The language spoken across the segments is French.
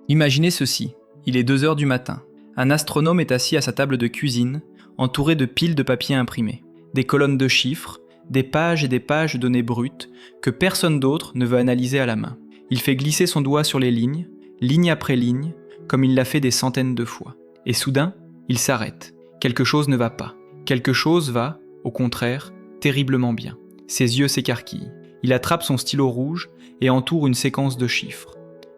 Imaginez ceci, il est 2 heures du matin. Un astronome est assis à sa table de cuisine, entouré de piles de papier imprimé, des colonnes de chiffres, des pages et des pages de données brutes que personne d'autre ne veut analyser à la main. Il fait glisser son doigt sur les lignes, ligne après ligne, comme il l'a fait des centaines de fois. Et soudain, il s'arrête. Quelque chose ne va pas. Quelque chose va, au contraire, terriblement bien. Ses yeux s'écarquillent. Il attrape son stylo rouge et entoure une séquence de chiffres.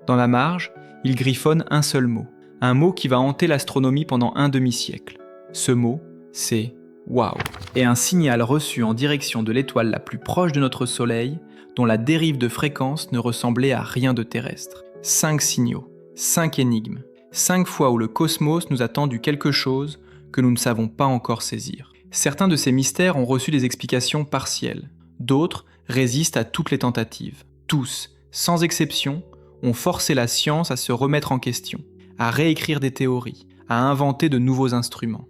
Dans la marge, il griffonne un seul mot. Un mot qui va hanter l'astronomie pendant un demi-siècle. Ce mot, c'est « Waouh !» et un signal reçu en direction de l'étoile la plus proche de notre Soleil, dont la dérive de fréquence ne ressemblait à rien de terrestre. 5 signaux, 5 énigmes, 5 fois où le cosmos nous a tendu quelque chose que nous ne savons pas encore saisir. Certains de ces mystères ont reçu des explications partielles, d'autres résistent à toutes les tentatives. Tous, sans exception, ont forcé la science à se remettre en question, à réécrire des théories, à inventer de nouveaux instruments.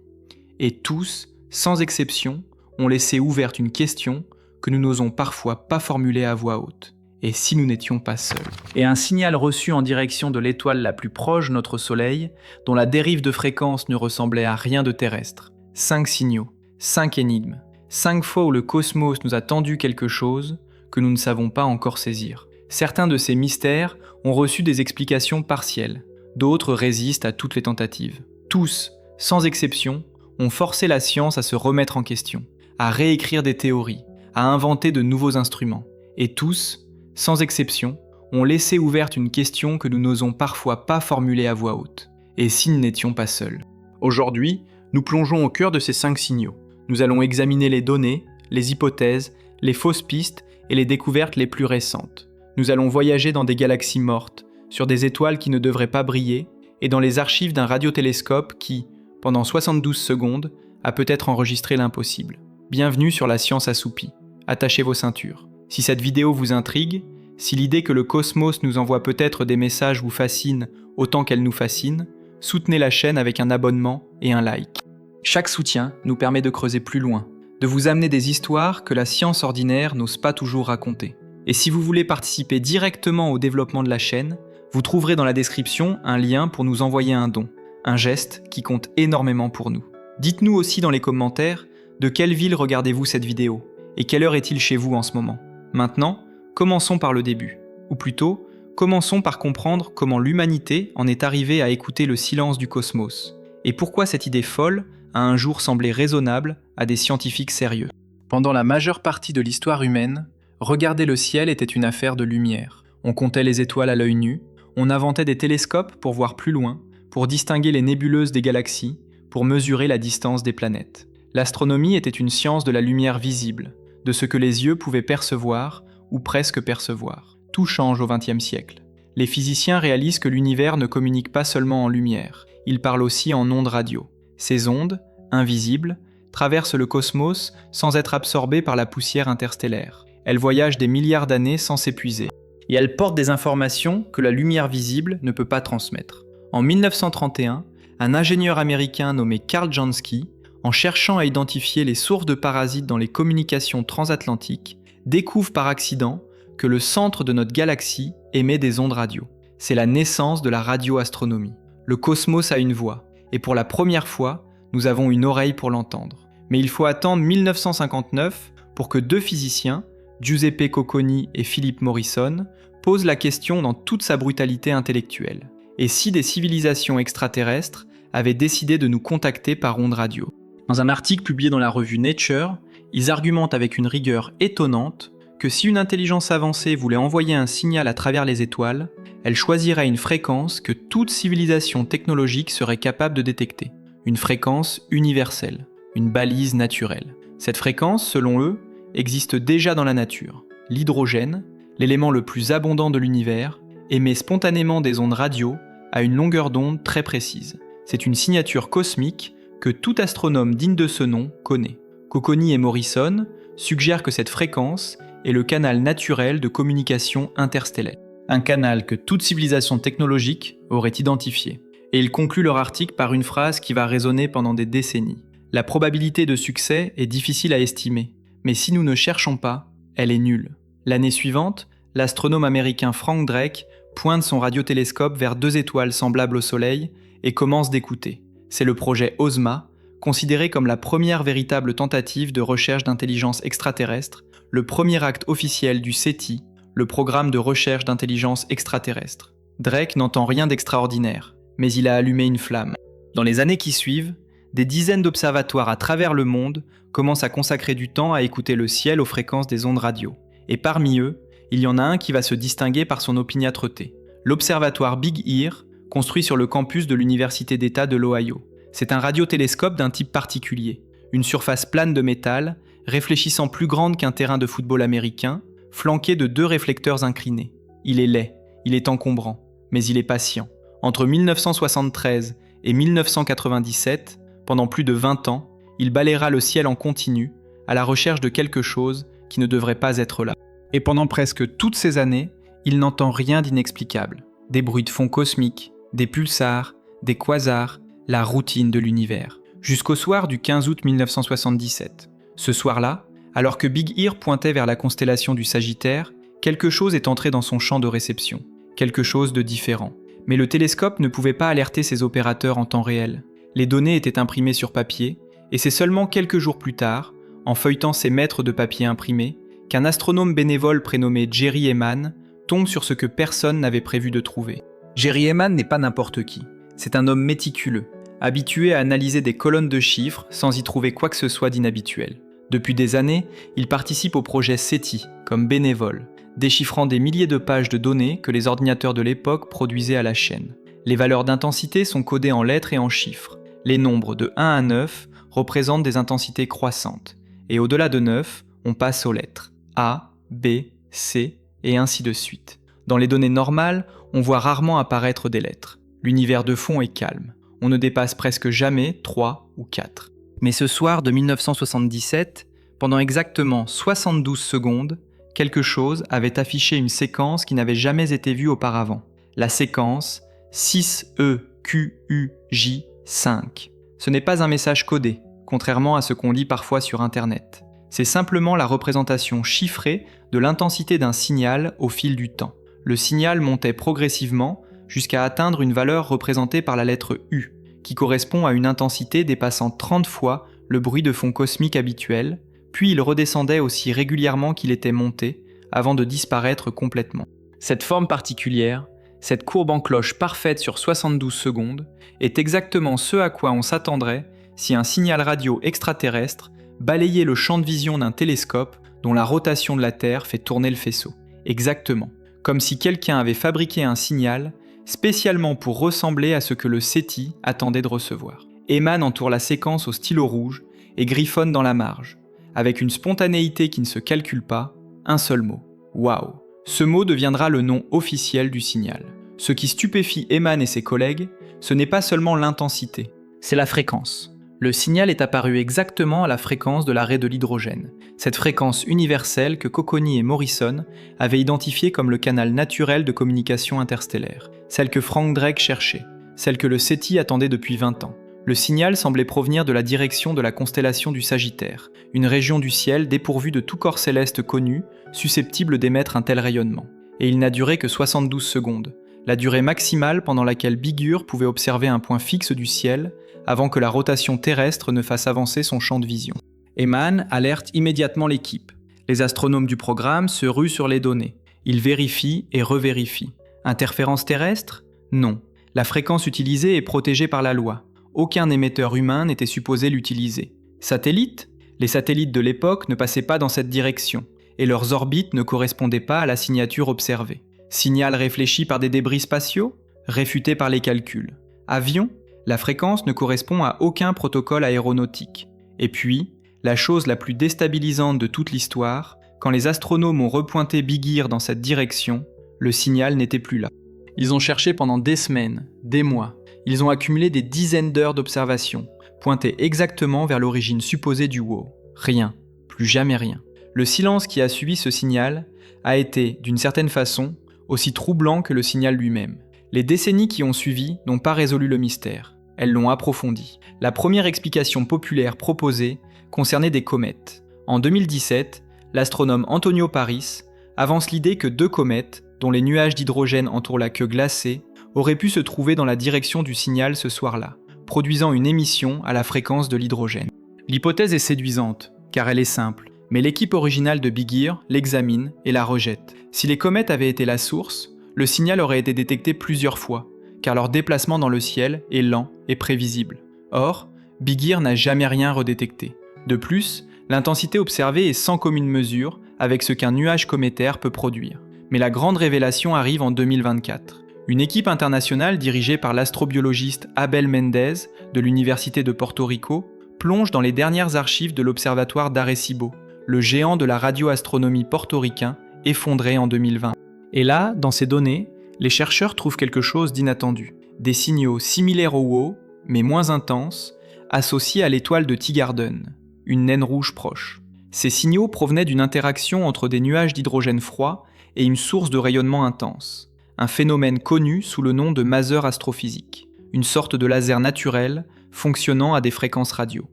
Et tous, sans exception, ont laissé ouverte une question que nous n'osons parfois pas formuler à voix haute. Et si nous n'étions pas seuls ? Et un signal reçu en direction de l'étoile la plus proche de notre Soleil, dont la dérive de fréquence ne ressemblait à rien de terrestre. 5 signaux, 5 énigmes, 5 fois où le cosmos nous a tendu quelque chose que nous ne savons pas encore saisir. Certains de ces mystères ont reçu des explications partielles, d'autres résistent à toutes les tentatives. Tous, sans exception, ont forcé la science à se remettre en question, à réécrire des théories, à inventer de nouveaux instruments. Et tous, sans exception, ont laissé ouverte une question que nous n'osons parfois pas formuler à voix haute. Et si nous n'étions pas seuls ? Aujourd'hui, nous plongeons au cœur de ces 5 signaux. Nous allons examiner les données, les hypothèses, les fausses pistes et les découvertes les plus récentes. Nous allons voyager dans des galaxies mortes, sur des étoiles qui ne devraient pas briller, et dans les archives d'un radiotélescope qui, pendant 72 secondes, a peut-être enregistré l'impossible. Bienvenue sur La Science Assoupie. Attachez vos ceintures. Si cette vidéo vous intrigue, si l'idée que le cosmos nous envoie peut-être des messages vous fascine autant qu'elle nous fascine, soutenez la chaîne avec un abonnement et un like. Chaque soutien nous permet de creuser plus loin, de vous amener des histoires que la science ordinaire n'ose pas toujours raconter. Et si vous voulez participer directement au développement de la chaîne, vous trouverez dans la description un lien pour nous envoyer un don, un geste qui compte énormément pour nous. Dites-nous aussi dans les commentaires de quelle ville regardez-vous cette vidéo et quelle heure est-il chez vous en ce moment. Maintenant, commençons par le début, ou plutôt, commençons par comprendre comment l'humanité en est arrivée à écouter le silence du cosmos, et pourquoi cette idée folle a un jour semblé raisonnable à des scientifiques sérieux. Pendant la majeure partie de l'histoire humaine, regarder le ciel était une affaire de lumière. On comptait les étoiles à l'œil nu, on inventait des télescopes pour voir plus loin, pour distinguer les nébuleuses des galaxies, pour mesurer la distance des planètes. L'astronomie était une science de la lumière visible, de ce que les yeux pouvaient percevoir ou presque percevoir. Tout change au XXe siècle. Les physiciens réalisent que l'univers ne communique pas seulement en lumière, il parle aussi en ondes radio. Ces ondes, invisibles, traversent le cosmos sans être absorbées par la poussière interstellaire. Elles voyagent des milliards d'années sans s'épuiser. Et elles portent des informations que la lumière visible ne peut pas transmettre. En 1931, un ingénieur américain nommé Karl Jansky, en cherchant à identifier les sources de parasites dans les communications transatlantiques, découvre par accident que le centre de notre galaxie émet des ondes radio. C'est la naissance de la radioastronomie. Le cosmos a une voix, et pour la première fois, nous avons une oreille pour l'entendre. Mais il faut attendre 1959 pour que 2 physiciens, Giuseppe Cocconi et Philip Morrison, posent la question dans toute sa brutalité intellectuelle. Et si des civilisations extraterrestres avaient décidé de nous contacter par ondes radio ? Dans un article publié dans la revue Nature, ils argumentent avec une rigueur étonnante que si une intelligence avancée voulait envoyer un signal à travers les étoiles, elle choisirait une fréquence que toute civilisation technologique serait capable de détecter. Une fréquence universelle, une balise naturelle. Cette fréquence, selon eux, existe déjà dans la nature. L'hydrogène, l'élément le plus abondant de l'univers, émet spontanément des ondes radio à une longueur d'onde très précise. C'est une signature cosmique que tout astronome digne de ce nom connaît. Cocconi et Morrison suggèrent que cette fréquence est le canal naturel de communication interstellaire. Un canal que toute civilisation technologique aurait identifié. Et ils concluent leur article par une phrase qui va résonner pendant des décennies. La probabilité de succès est difficile à estimer, mais si nous ne cherchons pas, elle est nulle. L'année suivante, l'astronome américain Frank Drake pointe son radiotélescope vers 2 étoiles semblables au Soleil et commence d'écouter. C'est le projet OSMA, considéré comme la première véritable tentative de recherche d'intelligence extraterrestre, le premier acte officiel du SETI, le programme de recherche d'intelligence extraterrestre. Drake n'entend rien d'extraordinaire, mais il a allumé une flamme. Dans les années qui suivent, des dizaines d'observatoires à travers le monde commencent à consacrer du temps à écouter le ciel aux fréquences des ondes radio. Et parmi eux, il y en a un qui va se distinguer par son opiniâtreté. L'observatoire Big Ear, construit sur le campus de l'Université d'État de l'Ohio. C'est un radiotélescope d'un type particulier. Une surface plane de métal, réfléchissant plus grande qu'un terrain de football américain, flanqué de 2 réflecteurs inclinés. Il est laid, il est encombrant, mais il est patient. Entre 1973 et 1997, pendant plus de 20 ans, il balayera le ciel en continu, à la recherche de quelque chose qui ne devrait pas être là. Et pendant presque toutes ces années, il n'entend rien d'inexplicable. Des bruits de fond cosmiques, des pulsars, des quasars, la routine de l'univers. Jusqu'au soir du 15 août 1977. Ce soir-là, alors que Big Ear pointait vers la constellation du Sagittaire, quelque chose est entré dans son champ de réception. Quelque chose de différent. Mais le télescope ne pouvait pas alerter ses opérateurs en temps réel. Les données étaient imprimées sur papier, et c'est seulement quelques jours plus tard, en feuilletant ses mètres de papier imprimés, qu'un astronome bénévole prénommé Jerry Ehman tombe sur ce que personne n'avait prévu de trouver. Jerry Ehman n'est pas n'importe qui. C'est un homme méticuleux, habitué à analyser des colonnes de chiffres sans y trouver quoi que ce soit d'inhabituel. Depuis des années, il participe au projet SETI comme bénévole, déchiffrant des milliers de pages de données que les ordinateurs de l'époque produisaient à la chaîne. Les valeurs d'intensité sont codées en lettres et en chiffres. Les nombres de 1 à 9 représentent des intensités croissantes, et au-delà de 9, on passe aux lettres A, B, C, et ainsi de suite. Dans les données normales, on voit rarement apparaître des lettres. L'univers de fond est calme. On ne dépasse presque jamais 3 ou 4. Mais ce soir de 1977, pendant exactement 72 secondes, quelque chose avait affiché une séquence qui n'avait jamais été vue auparavant. La séquence 6EQUJ5. Ce n'est pas un message codé, contrairement à ce qu'on lit parfois sur Internet. C'est simplement la représentation chiffrée de l'intensité d'un signal au fil du temps. Le signal montait progressivement jusqu'à atteindre une valeur représentée par la lettre U, qui correspond à une intensité dépassant 30 fois le bruit de fond cosmique habituel, puis il redescendait aussi régulièrement qu'il était monté, avant de disparaître complètement. Cette forme particulière, cette courbe en cloche parfaite sur 72 secondes, est exactement ce à quoi on s'attendrait si un signal radio extraterrestre balayait le champ de vision d'un télescope dont la rotation de la Terre fait tourner le faisceau. Exactement, comme si quelqu'un avait fabriqué un signal spécialement pour ressembler à ce que le SETI attendait de recevoir. Ehman entoure la séquence au stylo rouge et griffonne dans la marge, avec une spontanéité qui ne se calcule pas, un seul mot. Waouh! Ce mot deviendra le nom officiel du signal. Ce qui stupéfie Ehman et ses collègues, ce n'est pas seulement l'intensité, c'est la fréquence. Le signal est apparu exactement à la fréquence de la raie de l'hydrogène, cette fréquence universelle que Cocconi et Morrison avaient identifiée comme le canal naturel de communication interstellaire, celle que Frank Drake cherchait, celle que le SETI attendait depuis 20 ans. Le signal semblait provenir de la direction de la constellation du Sagittaire, une région du ciel dépourvue de tout corps céleste connu, susceptible d'émettre un tel rayonnement. Et il n'a duré que 72 secondes, la durée maximale pendant laquelle Big Ear pouvait observer un point fixe du ciel avant que la rotation terrestre ne fasse avancer son champ de vision. Ehman alerte immédiatement l'équipe. Les astronomes du programme se ruent sur les données. Ils vérifient et revérifient. Interférence terrestre ? Non. La fréquence utilisée est protégée par la loi. Aucun émetteur humain n'était supposé l'utiliser. Satellite ? Les satellites de l'époque ne passaient pas dans cette direction, et leurs orbites ne correspondaient pas à la signature observée. Signal réfléchi par des débris spatiaux ? Réfuté par les calculs. Avion ? La fréquence ne correspond à aucun protocole aéronautique. Et puis, la chose la plus déstabilisante de toute l'histoire, quand les astronomes ont repointé Big Ear dans cette direction, le signal n'était plus là. Ils ont cherché pendant des semaines, des mois. Ils ont accumulé des dizaines d'heures d'observation, pointé exactement vers l'origine supposée du WOW. Rien, plus jamais rien. Le silence qui a suivi ce signal a été, d'une certaine façon, aussi troublant que le signal lui-même. Les décennies qui ont suivi n'ont pas résolu le mystère. Elles l'ont approfondi. La première explication populaire proposée concernait des comètes. En 2017, l'astronome Antonio Paris avance l'idée que 2 comètes, dont les nuages d'hydrogène entourent la queue glacée, aurait pu se trouver dans la direction du signal ce soir-là, produisant une émission à la fréquence de l'hydrogène. L'hypothèse est séduisante, car elle est simple, mais l'équipe originale de Big Ear l'examine et la rejette. Si les comètes avaient été la source, le signal aurait été détecté plusieurs fois, car leur déplacement dans le ciel est lent et prévisible. Or, Big Ear n'a jamais rien redétecté. De plus, l'intensité observée est sans commune mesure avec ce qu'un nuage cométaire peut produire. Mais la grande révélation arrive en 2024. Une équipe internationale dirigée par l'astrobiologiste Abel Mendez de l'Université de Porto Rico plonge dans les dernières archives de l'observatoire d'Arecibo, le géant de la radioastronomie portoricain effondré en 2020. Et là, dans ces données, les chercheurs trouvent quelque chose d'inattendu. Des signaux similaires au WOW, mais moins intenses, associés à l'étoile de Teegarden, une naine rouge proche. Ces signaux provenaient d'une interaction entre des nuages d'hydrogène froid et une source de rayonnement intense, un phénomène connu sous le nom de maser astrophysique, une sorte de laser naturel fonctionnant à des fréquences radio.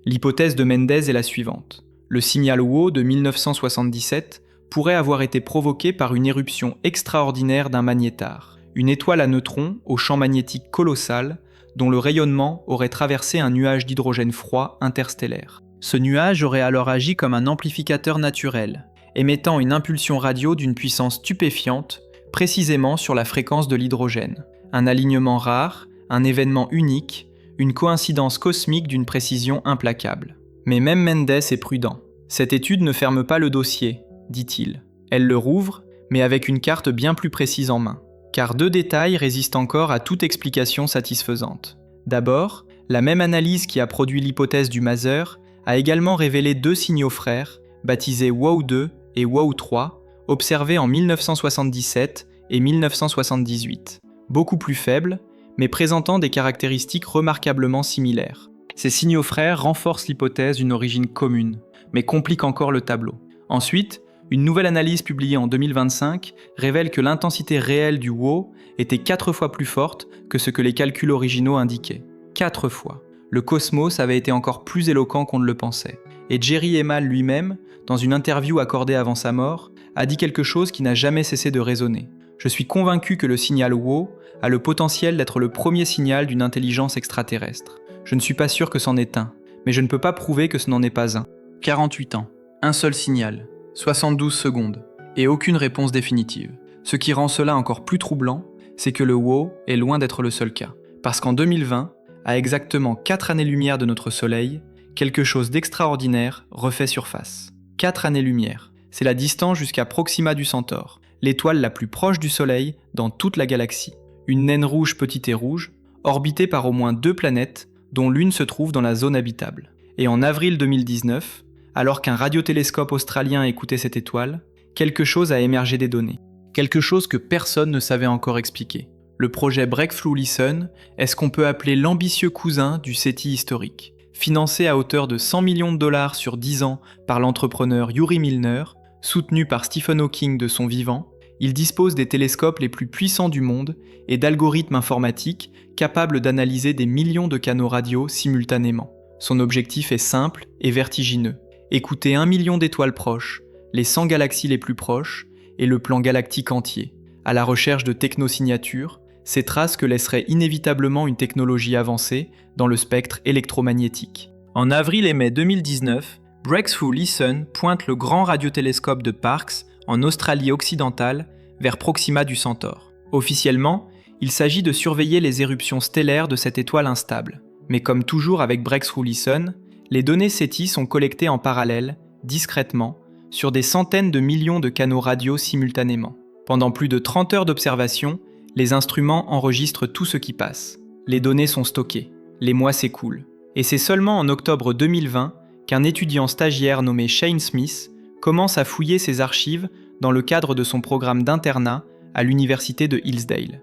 L'hypothèse de Mendez est la suivante. Le signal WOW de 1977 pourrait avoir été provoqué par une éruption extraordinaire d'un magnétar, une étoile à neutrons au champ magnétique colossal dont le rayonnement aurait traversé un nuage d'hydrogène froid interstellaire. Ce nuage aurait alors agi comme un amplificateur naturel, émettant une impulsion radio d'une puissance stupéfiante, précisément sur la fréquence de l'hydrogène. Un alignement rare, un événement unique, une coïncidence cosmique d'une précision implacable. Mais même Mendez est prudent. Cette étude ne ferme pas le dossier, dit-il. Elle le rouvre, mais avec une carte bien plus précise en main. Car deux détails résistent encore à toute explication satisfaisante. D'abord, la même analyse qui a produit l'hypothèse du maser a également révélé deux signaux frères, baptisés WOW2 et WOW3, observés en 1977 et 1978. Beaucoup plus faibles, mais présentant des caractéristiques remarquablement similaires. Ces signaux frères renforcent l'hypothèse d'une origine commune, mais compliquent encore le tableau. Ensuite, une nouvelle analyse publiée en 2025 révèle que l'intensité réelle du WOW était 4 fois plus forte que ce que les calculs originaux indiquaient. 4 fois. Le cosmos avait été encore plus éloquent qu'on ne le pensait. Et Jerry Ehmal lui-même, dans une interview accordée avant sa mort, a dit quelque chose qui n'a jamais cessé de résonner. Je suis convaincu que le signal WOW a le potentiel d'être le premier signal d'une intelligence extraterrestre. Je ne suis pas sûr que c'en est un, mais je ne peux pas prouver que ce n'en est pas un. 48 ans, un seul signal, 72 secondes, et aucune réponse définitive. Ce qui rend cela encore plus troublant, c'est que le WOW est loin d'être le seul cas. Parce qu'en 2020, à exactement 4 années-lumière de notre Soleil, quelque chose d'extraordinaire refait surface. 4 années-lumière, c'est la distance jusqu'à Proxima du Centaure, l'étoile la plus proche du Soleil dans toute la galaxie. Une naine rouge petite et rouge, orbitée par au moins 2 planètes, dont l'une se trouve dans la zone habitable. Et en avril 2019, alors qu'un radiotélescope australien écoutait cette étoile, quelque chose a émergé des données. Quelque chose que personne ne savait encore expliquer. Le projet Breakthrough Listen est ce qu'on peut appeler l'ambitieux cousin du SETI historique. Financé à hauteur de 100 millions de dollars sur 10 ans par l'entrepreneur Yuri Milner, soutenu par Stephen Hawking de son vivant, il dispose des télescopes les plus puissants du monde et d'algorithmes informatiques capables d'analyser des millions de canaux radio simultanément. Son objectif est simple et vertigineux. Écouter 1 million d'étoiles proches, les 100 galaxies les plus proches et le plan galactique entier. À la recherche de technosignatures, ces traces que laisserait inévitablement une technologie avancée dans le spectre électromagnétique. En avril et mai 2019, Breakthrough Listen pointe le grand radiotélescope de Parkes en Australie occidentale vers Proxima du Centaure. Officiellement, il s'agit de surveiller les éruptions stellaires de cette étoile instable. Mais comme toujours avec Breakthrough Listen, les données SETI sont collectées en parallèle, discrètement, sur des centaines de millions de canaux radio simultanément. Pendant plus de 30 heures d'observation, les instruments enregistrent tout ce qui passe. Les données sont stockées, les mois s'écoulent. Et c'est seulement en octobre 2020 qu'un étudiant stagiaire nommé Shane Smith commence à fouiller ses archives dans le cadre de son programme d'internat à l'université de Hillsdale.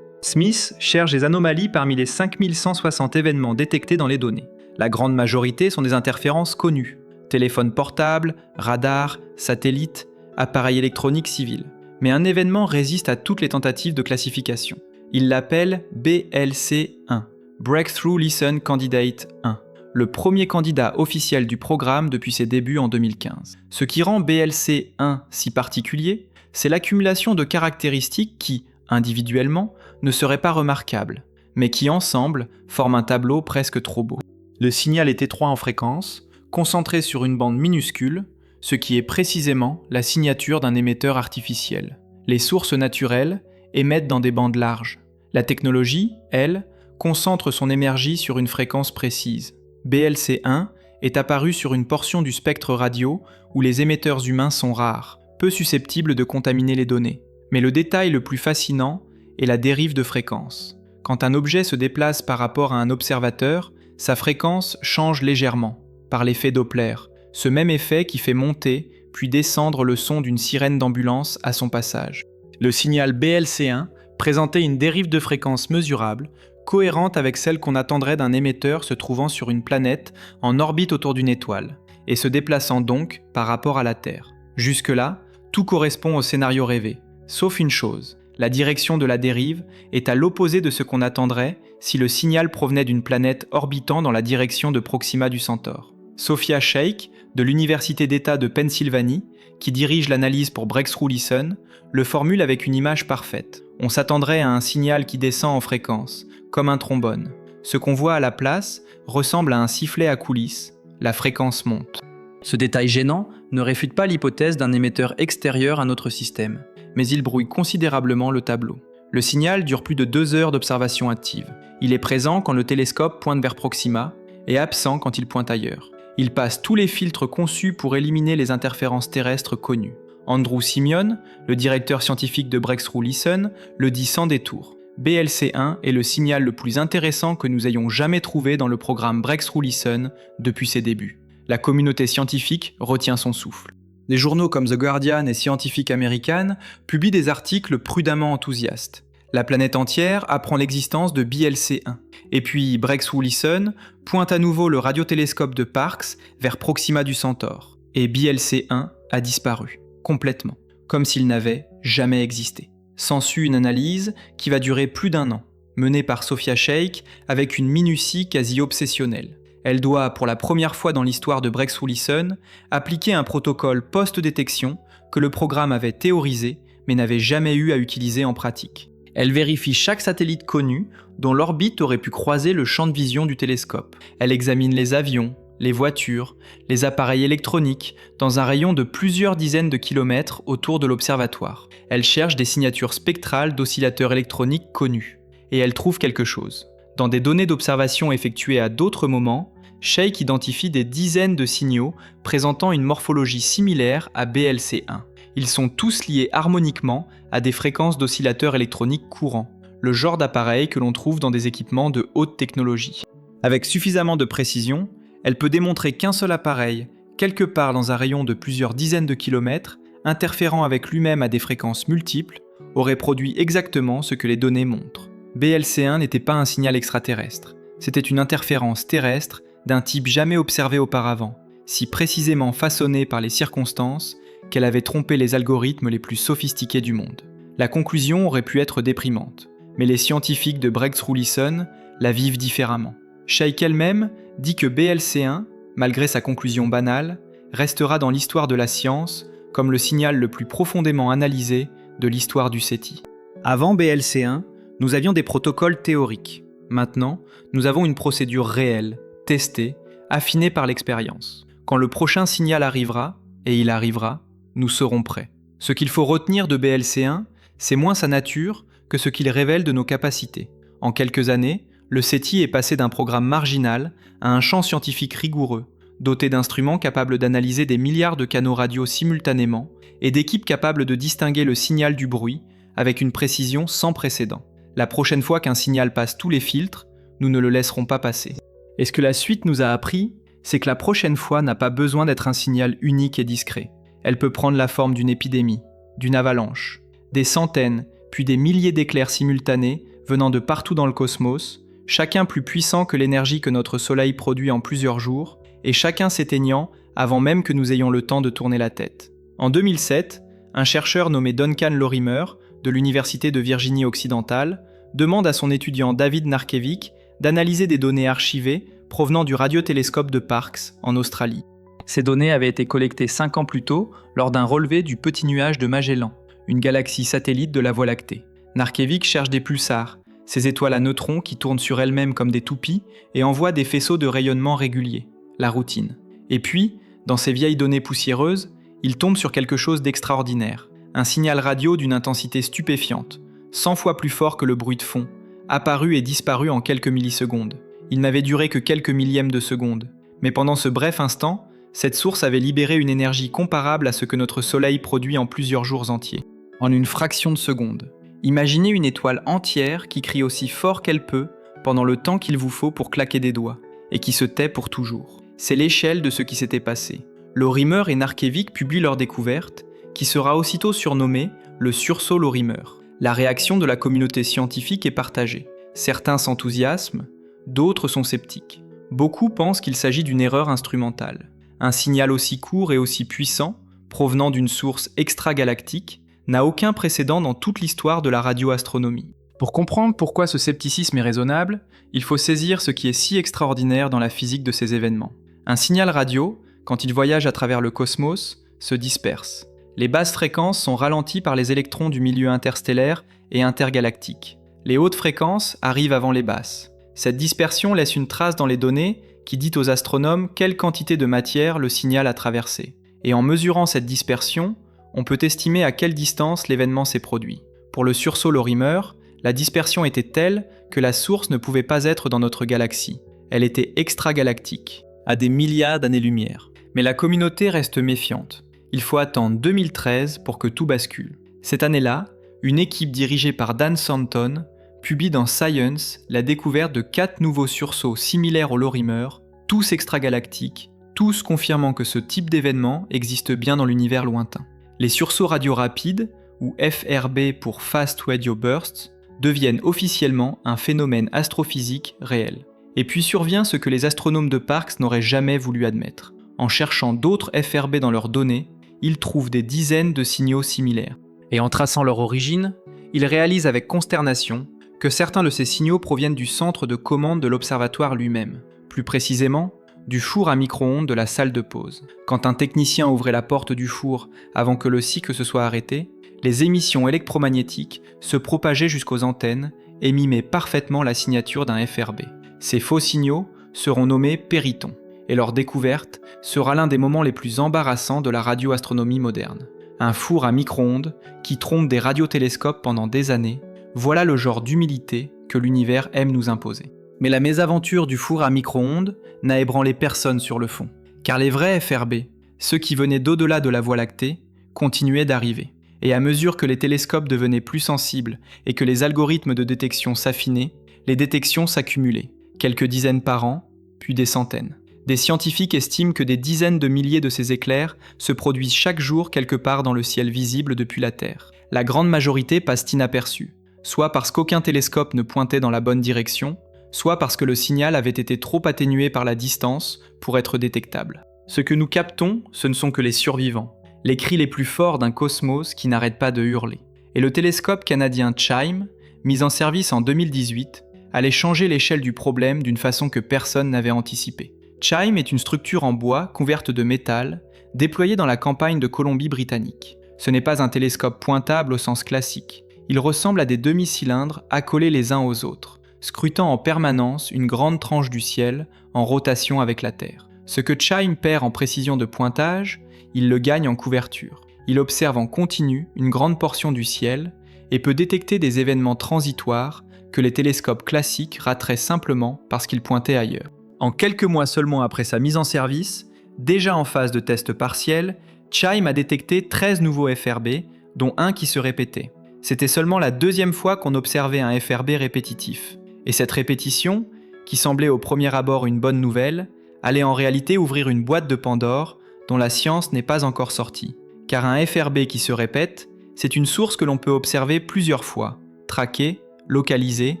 Smith cherche des anomalies parmi les 5160 événements détectés dans les données. La grande majorité sont des interférences connues. Téléphones portables, radars, satellites, appareils électroniques civils. Mais un événement résiste à toutes les tentatives de classification. Il l'appelle BLC1, Breakthrough Listen Candidate 1, le premier candidat officiel du programme depuis ses débuts en 2015. Ce qui rend BLC1 si particulier, c'est l'accumulation de caractéristiques qui, individuellement, ne seraient pas remarquables, mais qui ensemble forment un tableau presque trop beau. Le signal est étroit en fréquence, concentré sur une bande minuscule, ce qui est précisément la signature d'un émetteur artificiel. Les sources naturelles émettent dans des bandes larges. La technologie, elle, concentre son énergie sur une fréquence précise. BLC1 est apparu sur une portion du spectre radio où les émetteurs humains sont rares, peu susceptibles de contaminer les données. Mais le détail le plus fascinant est la dérive de fréquence. Quand un objet se déplace par rapport à un observateur, sa fréquence change légèrement, par l'effet Doppler, ce même effet qui fait monter puis descendre le son d'une sirène d'ambulance à son passage. Le signal BLC1 présentait une dérive de fréquence mesurable, cohérente avec celle qu'on attendrait d'un émetteur se trouvant sur une planète en orbite autour d'une étoile, et se déplaçant donc par rapport à la Terre. Jusque-là, tout correspond au scénario rêvé, sauf une chose. La direction de la dérive est à l'opposé de ce qu'on attendrait si le signal provenait d'une planète orbitant dans la direction de Proxima du Centaure. Sophia Sheikh, de l'Université d'État de Pennsylvanie, qui dirige l'analyse pour Breakthrough Listen, le formule avec une image parfaite. On s'attendrait à un signal qui descend en fréquence, comme un trombone. Ce qu'on voit à la place ressemble à un sifflet à coulisses, la fréquence monte. Ce détail gênant ne réfute pas l'hypothèse d'un émetteur extérieur à notre système, mais il brouille considérablement le tableau. Le signal dure plus de 2 heures d'observation active. Il est présent quand le télescope pointe vers Proxima et absent quand il pointe ailleurs. Il passe tous les filtres conçus pour éliminer les interférences terrestres connues. Andrew Simeon, le directeur scientifique de Breakthrough Listen, le dit sans détour. BLC1 est le signal le plus intéressant que nous ayons jamais trouvé dans le programme Breakthrough Listen depuis ses débuts. La communauté scientifique retient son souffle. Des journaux comme The Guardian et Scientific American publient des articles prudemment enthousiastes. La planète entière apprend l'existence de BLC1. Et puis Breakthrough Listen pointe à nouveau le radiotélescope de Parkes vers Proxima du Centaure. Et BLC1 a disparu, complètement, comme s'il n'avait jamais existé. S'ensuit une analyse qui va durer plus d'1 an, menée par Sophia Sheikh avec une minutie quasi obsessionnelle. Elle doit, pour la première fois dans l'histoire de Breakthrough Listen, appliquer un protocole post-détection que le programme avait théorisé mais n'avait jamais eu à utiliser en pratique. Elle vérifie chaque satellite connu dont l'orbite aurait pu croiser le champ de vision du télescope. Elle examine les avions, les voitures, les appareils électroniques dans un rayon de plusieurs dizaines de kilomètres autour de l'observatoire. Elle cherche des signatures spectrales d'oscillateurs électroniques connus. Et elle trouve quelque chose. Dans des données d'observation effectuées à d'autres moments, Sheikh identifie des dizaines de signaux présentant une morphologie similaire à BLC1. Ils sont tous liés harmoniquement à des fréquences d'oscillateurs électroniques courants, le genre d'appareil que l'on trouve dans des équipements de haute technologie. Avec suffisamment de précision, elle peut démontrer qu'un seul appareil, quelque part dans un rayon de plusieurs dizaines de kilomètres, interférant avec lui-même à des fréquences multiples, aurait produit exactement ce que les données montrent. BLC1 n'était pas un signal extraterrestre, c'était une interférence terrestre d'un type jamais observé auparavant, si précisément façonnée par les circonstances qu'elle avait trompé les algorithmes les plus sophistiqués du monde. La conclusion aurait pu être déprimante, mais les scientifiques de Breakthrough Listen la vivent différemment. Sheikh elle-même dit que BLC1, malgré sa conclusion banale, restera dans l'histoire de la science comme le signal le plus profondément analysé de l'histoire du SETI. Avant BLC1, nous avions des protocoles théoriques. Maintenant, nous avons une procédure réelle, testée, affinée par l'expérience. Quand le prochain signal arrivera, et il arrivera, nous serons prêts. Ce qu'il faut retenir de BLC1, c'est moins sa nature que ce qu'il révèle de nos capacités. En quelques années, le SETI est passé d'un programme marginal à un champ scientifique rigoureux, doté d'instruments capables d'analyser des milliards de canaux radio simultanément et d'équipes capables de distinguer le signal du bruit avec une précision sans précédent. La prochaine fois qu'un signal passe tous les filtres, nous ne le laisserons pas passer. Et ce que la suite nous a appris, c'est que la prochaine fois n'a pas besoin d'être un signal unique et discret. Elle peut prendre la forme d'une épidémie, d'une avalanche, des centaines, puis des milliers d'éclairs simultanés venant de partout dans le cosmos, chacun plus puissant que l'énergie que notre Soleil produit en plusieurs jours, et chacun s'éteignant avant même que nous ayons le temps de tourner la tête. En 2007, un chercheur nommé Duncan Lorimer, de l'Université de Virginie occidentale, demande à son étudiant David Narkevic d'analyser des données archivées provenant du radiotélescope de Parkes, en Australie. Ces données avaient été collectées 5 ans plus tôt lors d'un relevé du Petit Nuage de Magellan, une galaxie satellite de la Voie lactée. Narkevic cherche des pulsars, ces étoiles à neutrons qui tournent sur elles-mêmes comme des toupies et envoient des faisceaux de rayonnement réguliers, la routine. Et puis, dans ces vieilles données poussiéreuses, il tombe sur quelque chose d'extraordinaire, un signal radio d'une intensité stupéfiante, 100 fois plus fort que le bruit de fond, apparu et disparu en quelques millisecondes. Il n'avait duré que quelques millièmes de seconde, mais pendant ce bref instant, cette source avait libéré une énergie comparable à ce que notre Soleil produit en plusieurs jours entiers, en une fraction de seconde. Imaginez une étoile entière qui crie aussi fort qu'elle peut pendant le temps qu'il vous faut pour claquer des doigts, et qui se tait pour toujours. C'est l'échelle de ce qui s'était passé. Lorimer et Narkevic publient leur découverte, qui sera aussitôt surnommée le sursaut Lorimer. La réaction de la communauté scientifique est partagée. Certains s'enthousiasment, d'autres sont sceptiques. Beaucoup pensent qu'il s'agit d'une erreur instrumentale. Un signal aussi court et aussi puissant, provenant d'une source extragalactique, n'a aucun précédent dans toute l'histoire de la radioastronomie. Pour comprendre pourquoi ce scepticisme est raisonnable, il faut saisir ce qui est si extraordinaire dans la physique de ces événements. Un signal radio, quand il voyage à travers le cosmos, se disperse. Les basses fréquences sont ralenties par les électrons du milieu interstellaire et intergalactique. Les hautes fréquences arrivent avant les basses. Cette dispersion laisse une trace dans les données qui dit aux astronomes quelle quantité de matière le signal a traversé. Et en mesurant cette dispersion, on peut estimer à quelle distance l'événement s'est produit. Pour le sursaut Lorimer, la dispersion était telle que la source ne pouvait pas être dans notre galaxie. Elle était extragalactique, à des milliards d'années-lumière. Mais la communauté reste méfiante. Il faut attendre 2013 pour que tout bascule. Cette année-là, une équipe dirigée par Dan Stanton publie dans Science la découverte de 4 nouveaux sursauts similaires au Lorimer, tous extragalactiques, tous confirmant que ce type d'événement existe bien dans l'univers lointain. Les sursauts radio rapides, ou FRB pour Fast Radio Bursts, deviennent officiellement un phénomène astrophysique réel. Et puis survient ce que les astronomes de Parkes n'auraient jamais voulu admettre. En cherchant d'autres FRB dans leurs données, ils trouvent des dizaines de signaux similaires. Et en traçant leur origine, ils réalisent avec consternation que certains de ces signaux proviennent du centre de commande de l'observatoire lui-même, plus précisément du four à micro-ondes de la salle de pause. Quand un technicien ouvrait la porte du four avant que le cycle se soit arrêté, les émissions électromagnétiques se propageaient jusqu'aux antennes et mimaient parfaitement la signature d'un FRB. Ces faux signaux seront nommés péritons, et leur découverte sera l'un des moments les plus embarrassants de la radioastronomie moderne. Un four à micro-ondes qui trompe des radiotélescopes pendant des années, voilà le genre d'humilité que l'univers aime nous imposer. Mais la mésaventure du four à micro-ondes n'a ébranlé personne sur le fond, car les vrais FRB, ceux qui venaient d'au-delà de la Voie lactée, continuaient d'arriver. Et à mesure que les télescopes devenaient plus sensibles et que les algorithmes de détection s'affinaient, les détections s'accumulaient, quelques dizaines par an, puis des centaines. Des scientifiques estiment que des dizaines de milliers de ces éclairs se produisent chaque jour quelque part dans le ciel visible depuis la Terre. La grande majorité passe inaperçue, soit parce qu'aucun télescope ne pointait dans la bonne direction, soit parce que le signal avait été trop atténué par la distance pour être détectable. Ce que nous captons, ce ne sont que les survivants, les cris les plus forts d'un cosmos qui n'arrête pas de hurler. Et le télescope canadien CHIME, mis en service en 2018, allait changer l'échelle du problème d'une façon que personne n'avait anticipée. CHIME est une structure en bois couverte de métal, déployée dans la campagne de Colombie-Britannique. Ce n'est pas un télescope pointable au sens classique. Il ressemble à des demi-cylindres accolés les uns aux autres, scrutant en permanence une grande tranche du ciel en rotation avec la Terre. Ce que CHIME perd en précision de pointage, il le gagne en couverture. Il observe en continu une grande portion du ciel et peut détecter des événements transitoires que les télescopes classiques rateraient simplement parce qu'ils pointaient ailleurs. En quelques mois seulement après sa mise en service, déjà en phase de test partiel, CHIME a détecté 13 nouveaux FRB, dont un qui se répétait. C'était seulement la deuxième fois qu'on observait un FRB répétitif. Et cette répétition, qui semblait au premier abord une bonne nouvelle, allait en réalité ouvrir une boîte de Pandore dont la science n'est pas encore sortie. Car un FRB qui se répète, c'est une source que l'on peut observer plusieurs fois, traquer, localiser,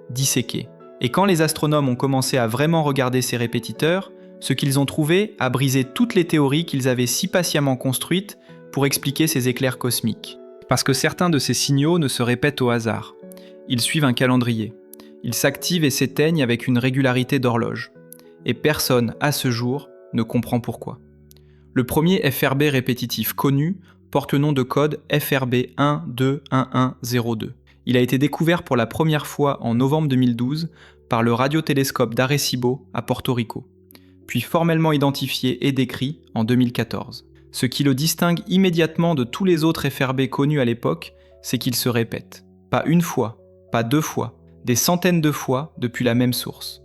disséquer. Et quand les astronomes ont commencé à vraiment regarder ces répétiteurs, ce qu'ils ont trouvé a brisé toutes les théories qu'ils avaient si patiemment construites pour expliquer ces éclairs cosmiques. Parce que certains de ces signaux ne se répètent au hasard. Ils suivent un calendrier. Ils s'activent et s'éteignent avec une régularité d'horloge. Et personne, à ce jour, ne comprend pourquoi. Le premier FRB répétitif connu porte le nom de code FRB 121102. Il a été découvert pour la première fois en novembre 2012 par le radiotélescope d'Arecibo à Porto Rico, puis formellement identifié et décrit en 2014. Ce qui le distingue immédiatement de tous les autres FRB connus à l'époque, c'est qu'il se répète. Pas une fois, pas deux fois, des centaines de fois depuis la même source.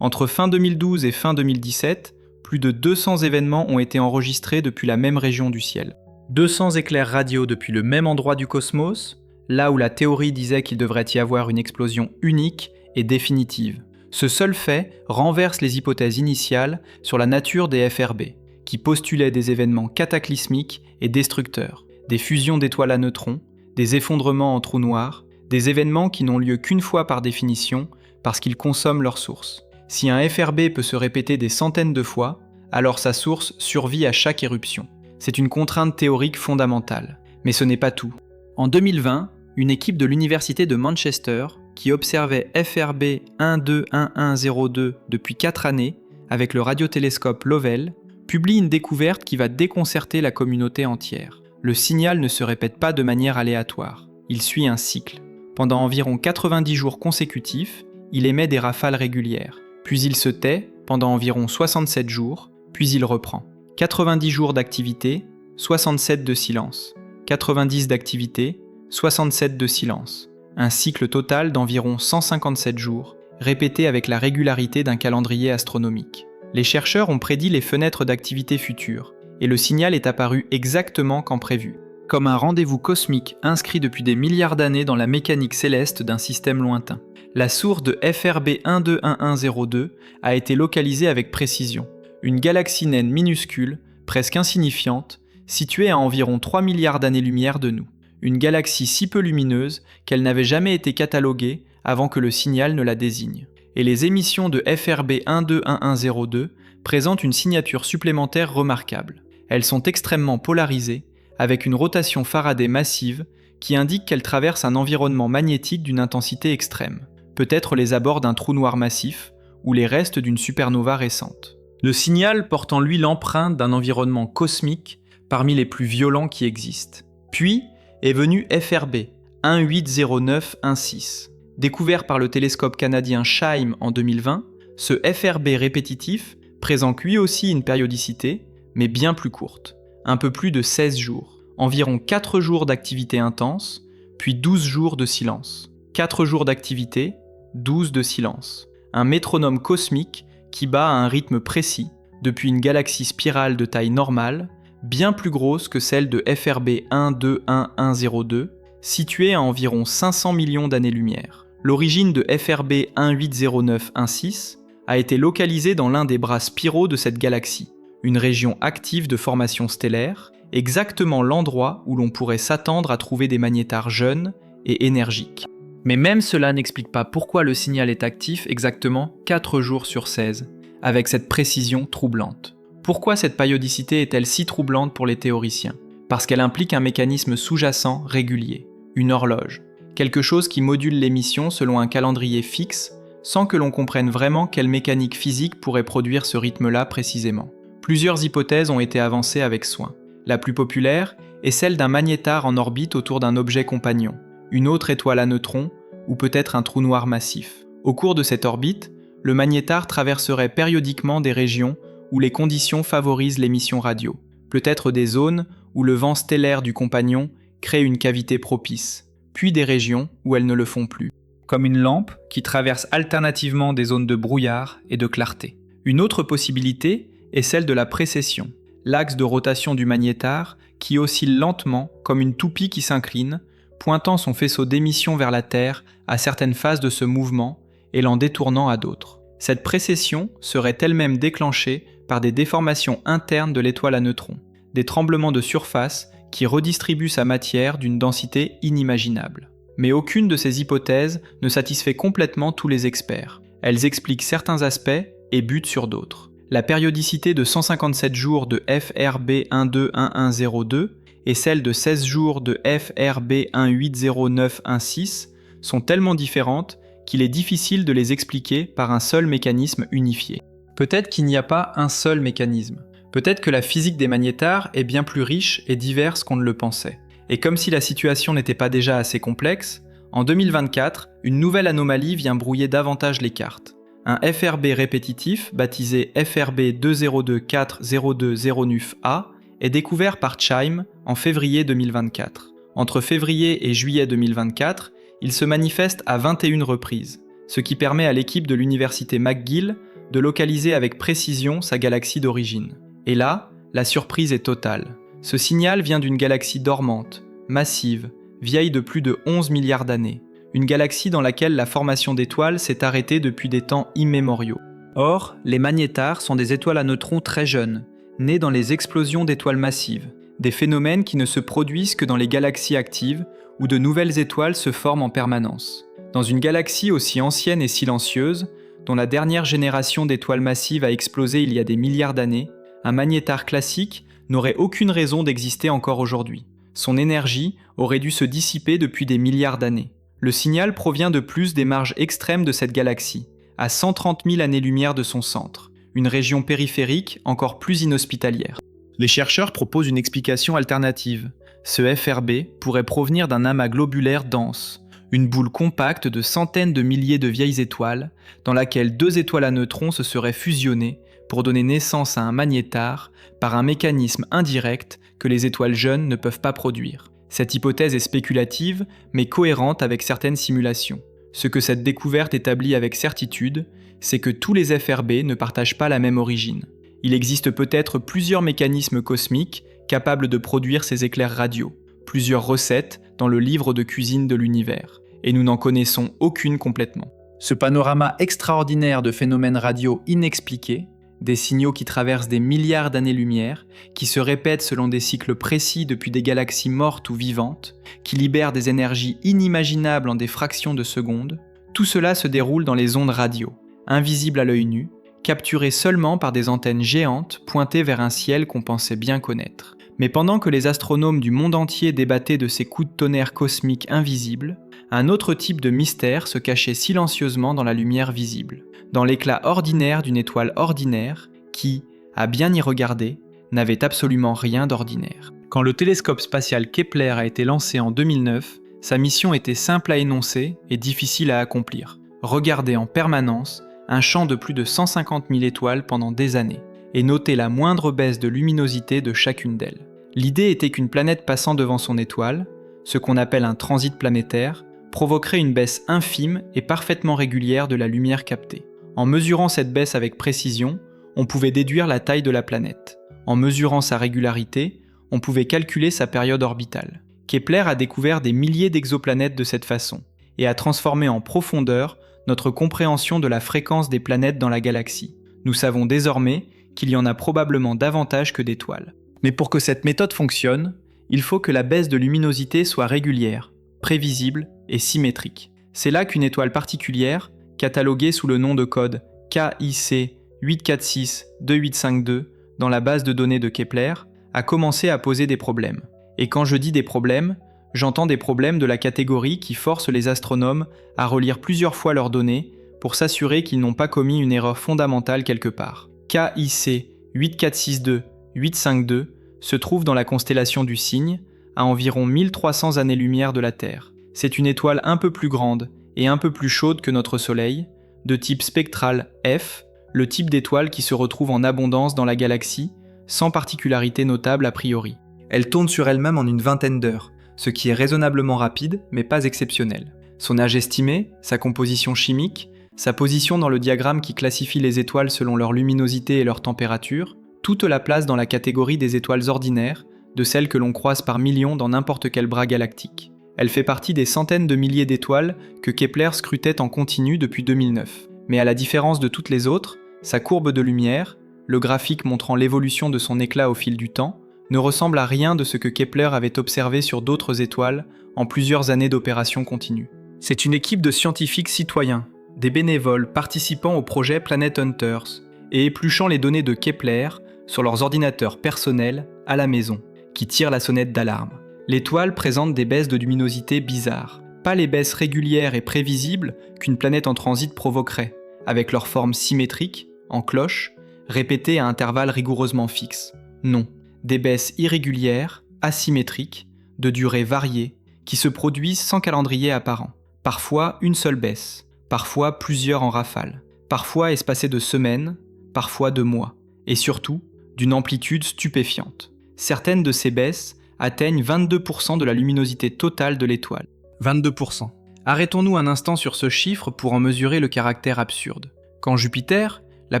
Entre fin 2012 et fin 2017, plus de 200 événements ont été enregistrés depuis la même région du ciel. 200 éclairs radio depuis le même endroit du cosmos, là où la théorie disait qu'il devrait y avoir une explosion unique et définitive. Ce seul fait renverse les hypothèses initiales sur la nature des FRB, qui postulaient des événements cataclysmiques et destructeurs, des fusions d'étoiles à neutrons, des effondrements en trous noirs, des événements qui n'ont lieu qu'une fois par définition parce qu'ils consomment leur source. Si un FRB peut se répéter des centaines de fois, alors sa source survit à chaque éruption. C'est une contrainte théorique fondamentale. Mais ce n'est pas tout. En 2020, une équipe de l'université de Manchester, qui observait FRB 121102 depuis 4 années, avec le radiotélescope Lovell, publie une découverte qui va déconcerter la communauté entière. Le signal ne se répète pas de manière aléatoire. Il suit un cycle. Pendant environ 90 jours consécutifs, il émet des rafales régulières. Puis il se tait pendant environ 67 jours, puis il reprend. 90 jours d'activité, 67 de silence. 90 d'activité, 67 de silence. Un cycle total d'environ 157 jours, répété avec la régularité d'un calendrier astronomique. Les chercheurs ont prédit les fenêtres d'activité futures, et le signal est apparu exactement comme prévu, comme un rendez-vous cosmique inscrit depuis des milliards d'années dans la mécanique céleste d'un système lointain. La source de FRB 121102 a été localisée avec précision. Une galaxie naine minuscule, presque insignifiante, située à environ 3 milliards d'années-lumière de nous. Une galaxie si peu lumineuse qu'elle n'avait jamais été cataloguée avant que le signal ne la désigne. Et les émissions de FRB 121102 présentent une signature supplémentaire remarquable. Elles sont extrêmement polarisées, avec une rotation Faraday massive qui indique qu'elles traversent un environnement magnétique d'une intensité extrême, peut-être les abords d'un trou noir massif ou les restes d'une supernova récente. Le signal porte en lui l'empreinte d'un environnement cosmique parmi les plus violents qui existent. Puis est venu FRB 180916. Découvert par le télescope canadien SHIME en 2020, ce FRB répétitif présente lui aussi une périodicité, mais bien plus courte, un peu plus de 16 jours, environ 4 jours d'activité intense, puis 12 jours de silence. 4 jours d'activité, 12 de silence. Un métronome cosmique qui bat à un rythme précis depuis une galaxie spirale de taille normale, bien plus grosse que celle de FRB 121102, située à environ 500 millions d'années-lumière. L'origine de FRB 180916 a été localisée dans l'un des bras spiraux de cette galaxie, une région active de formation stellaire, exactement l'endroit où l'on pourrait s'attendre à trouver des magnétars jeunes et énergiques. Mais même cela n'explique pas pourquoi le signal est actif exactement 4 jours sur 16, avec cette précision troublante. Pourquoi cette périodicité est-elle si troublante pour les théoriciens ? Parce qu'elle implique un mécanisme sous-jacent régulier, une horloge, quelque chose qui module l'émission selon un calendrier fixe, sans que l'on comprenne vraiment quelle mécanique physique pourrait produire ce rythme-là précisément. Plusieurs hypothèses ont été avancées avec soin. La plus populaire est celle d'un magnétar en orbite autour d'un objet compagnon, une autre étoile à neutrons ou peut-être un trou noir massif. Au cours de cette orbite, le magnétar traverserait périodiquement des régions où les conditions favorisent l'émission radio, peut-être des zones où le vent stellaire du compagnon crée une cavité propice, puis des régions où elles ne le font plus, comme une lampe qui traverse alternativement des zones de brouillard et de clarté. Une autre possibilité est celle de la précession, l'axe de rotation du magnétar qui oscille lentement comme une toupie qui s'incline, pointant son faisceau d'émission vers la Terre à certaines phases de ce mouvement et l'en détournant à d'autres. Cette précession serait elle-même déclenchée par des déformations internes de l'étoile à neutrons, des tremblements de surface qui redistribuent sa matière d'une densité inimaginable. Mais aucune de ces hypothèses ne satisfait complètement tous les experts. Elles expliquent certains aspects et butent sur d'autres. La périodicité de 157 jours de FRB 121102 et celle de 16 jours de FRB 180916 sont tellement différentes qu'il est difficile de les expliquer par un seul mécanisme unifié. Peut-être qu'il n'y a pas un seul mécanisme. Peut-être que la physique des magnétars est bien plus riche et diverse qu'on ne le pensait. Et comme si la situation n'était pas déjà assez complexe, en 2024, une nouvelle anomalie vient brouiller davantage les cartes. Un FRB répétitif, baptisé FRB 20240209A, est découvert par CHIME en février 2024. Entre février et juillet 2024, il se manifeste à 21 reprises, ce qui permet à l'équipe de l'université McGill de localiser avec précision sa galaxie d'origine. Et là, la surprise est totale. Ce signal vient d'une galaxie dormante, massive, vieille de plus de 11 milliards d'années. Une galaxie dans laquelle la formation d'étoiles s'est arrêtée depuis des temps immémoriaux. Or, les magnétars sont des étoiles à neutrons très jeunes, nées dans les explosions d'étoiles massives, des phénomènes qui ne se produisent que dans les galaxies actives, où de nouvelles étoiles se forment en permanence. Dans une galaxie aussi ancienne et silencieuse, dont la dernière génération d'étoiles massives a explosé il y a des milliards d'années, un magnétar classique n'aurait aucune raison d'exister encore aujourd'hui. Son énergie aurait dû se dissiper depuis des milliards d'années. Le signal provient de plus des marges extrêmes de cette galaxie, à 130 000 années-lumière de son centre, une région périphérique encore plus inhospitalière. Les chercheurs proposent une explication alternative. Ce FRB pourrait provenir d'un amas globulaire dense, une boule compacte de centaines de milliers de vieilles étoiles, dans laquelle deux étoiles à neutrons se seraient fusionnées pour donner naissance à un magnétar par un mécanisme indirect que les étoiles jeunes ne peuvent pas produire. Cette hypothèse est spéculative, mais cohérente avec certaines simulations. Ce que cette découverte établit avec certitude, c'est que tous les FRB ne partagent pas la même origine. Il existe peut-être plusieurs mécanismes cosmiques capables de produire ces éclairs radio, plusieurs recettes dans le livre de cuisine de l'univers, et nous n'en connaissons aucune complètement. Ce panorama extraordinaire de phénomènes radio inexpliqués, des signaux qui traversent des milliards d'années-lumière, qui se répètent selon des cycles précis depuis des galaxies mortes ou vivantes, qui libèrent des énergies inimaginables en des fractions de secondes, tout cela se déroule dans les ondes radio, invisibles à l'œil nu, capturées seulement par des antennes géantes pointées vers un ciel qu'on pensait bien connaître. Mais pendant que les astronomes du monde entier débattaient de ces coups de tonnerre cosmiques invisibles, un autre type de mystère se cachait silencieusement dans la lumière visible, dans l'éclat ordinaire d'une étoile ordinaire qui, à bien y regarder, n'avait absolument rien d'ordinaire. Quand le télescope spatial Kepler a été lancé en 2009, sa mission était simple à énoncer et difficile à accomplir. Regarder en permanence un champ de plus de 150 000 étoiles pendant des années, et noter la moindre baisse de luminosité de chacune d'elles. L'idée était qu'une planète passant devant son étoile, ce qu'on appelle un transit planétaire, provoquerait une baisse infime et parfaitement régulière de la lumière captée. En mesurant cette baisse avec précision, on pouvait déduire la taille de la planète. En mesurant sa régularité, on pouvait calculer sa période orbitale. Kepler a découvert des milliers d'exoplanètes de cette façon, et a transformé en profondeur notre compréhension de la fréquence des planètes dans la galaxie. Nous savons désormais qu'il y en a probablement davantage que d'étoiles. Mais pour que cette méthode fonctionne, il faut que la baisse de luminosité soit régulière, prévisible et symétrique. C'est là qu'une étoile particulière, cataloguée sous le nom de code KIC 8462852 dans la base de données de Kepler, a commencé à poser des problèmes. Et quand je dis des problèmes, j'entends des problèmes de la catégorie qui forcent les astronomes à relire plusieurs fois leurs données pour s'assurer qu'ils n'ont pas commis une erreur fondamentale quelque part. KIC 8462852 se trouve dans la constellation du Cygne, à environ 1300 années-lumière de la Terre. C'est une étoile un peu plus grande et un peu plus chaude que notre Soleil, de type spectral F, le type d'étoile qui se retrouve en abondance dans la galaxie, sans particularité notable a priori. Elle tourne sur elle-même en une vingtaine d'heures, ce qui est raisonnablement rapide, mais pas exceptionnel. Son âge estimé, sa composition chimique, sa position dans le diagramme qui classifie les étoiles selon leur luminosité et leur température, toute la place dans la catégorie des étoiles ordinaires, de celles que l'on croise par millions dans n'importe quel bras galactique. Elle fait partie des centaines de milliers d'étoiles que Kepler scrutait en continu depuis 2009. Mais à la différence de toutes les autres, sa courbe de lumière, le graphique montrant l'évolution de son éclat au fil du temps, ne ressemble à rien de ce que Kepler avait observé sur d'autres étoiles en plusieurs années d'opérations continues. C'est une équipe de scientifiques citoyens, des bénévoles participant au projet Planet Hunters et épluchant les données de Kepler sur leurs ordinateurs personnels à la maison, qui tirent la sonnette d'alarme. L'étoile présente des baisses de luminosité bizarres, pas les baisses régulières et prévisibles qu'une planète en transit provoquerait, avec leur forme symétrique, en cloche, répétées à intervalles rigoureusement fixes. Non, des baisses irrégulières, asymétriques, de durée variée, qui se produisent sans calendrier apparent. Parfois une seule baisse, parfois plusieurs en rafale, parfois espacées de semaines, parfois de mois, et surtout d'une amplitude stupéfiante. Certaines de ces baisses atteignent 22% de la luminosité totale de l'étoile. 22%. Arrêtons-nous un instant sur ce chiffre pour en mesurer le caractère absurde. Quand Jupiter, la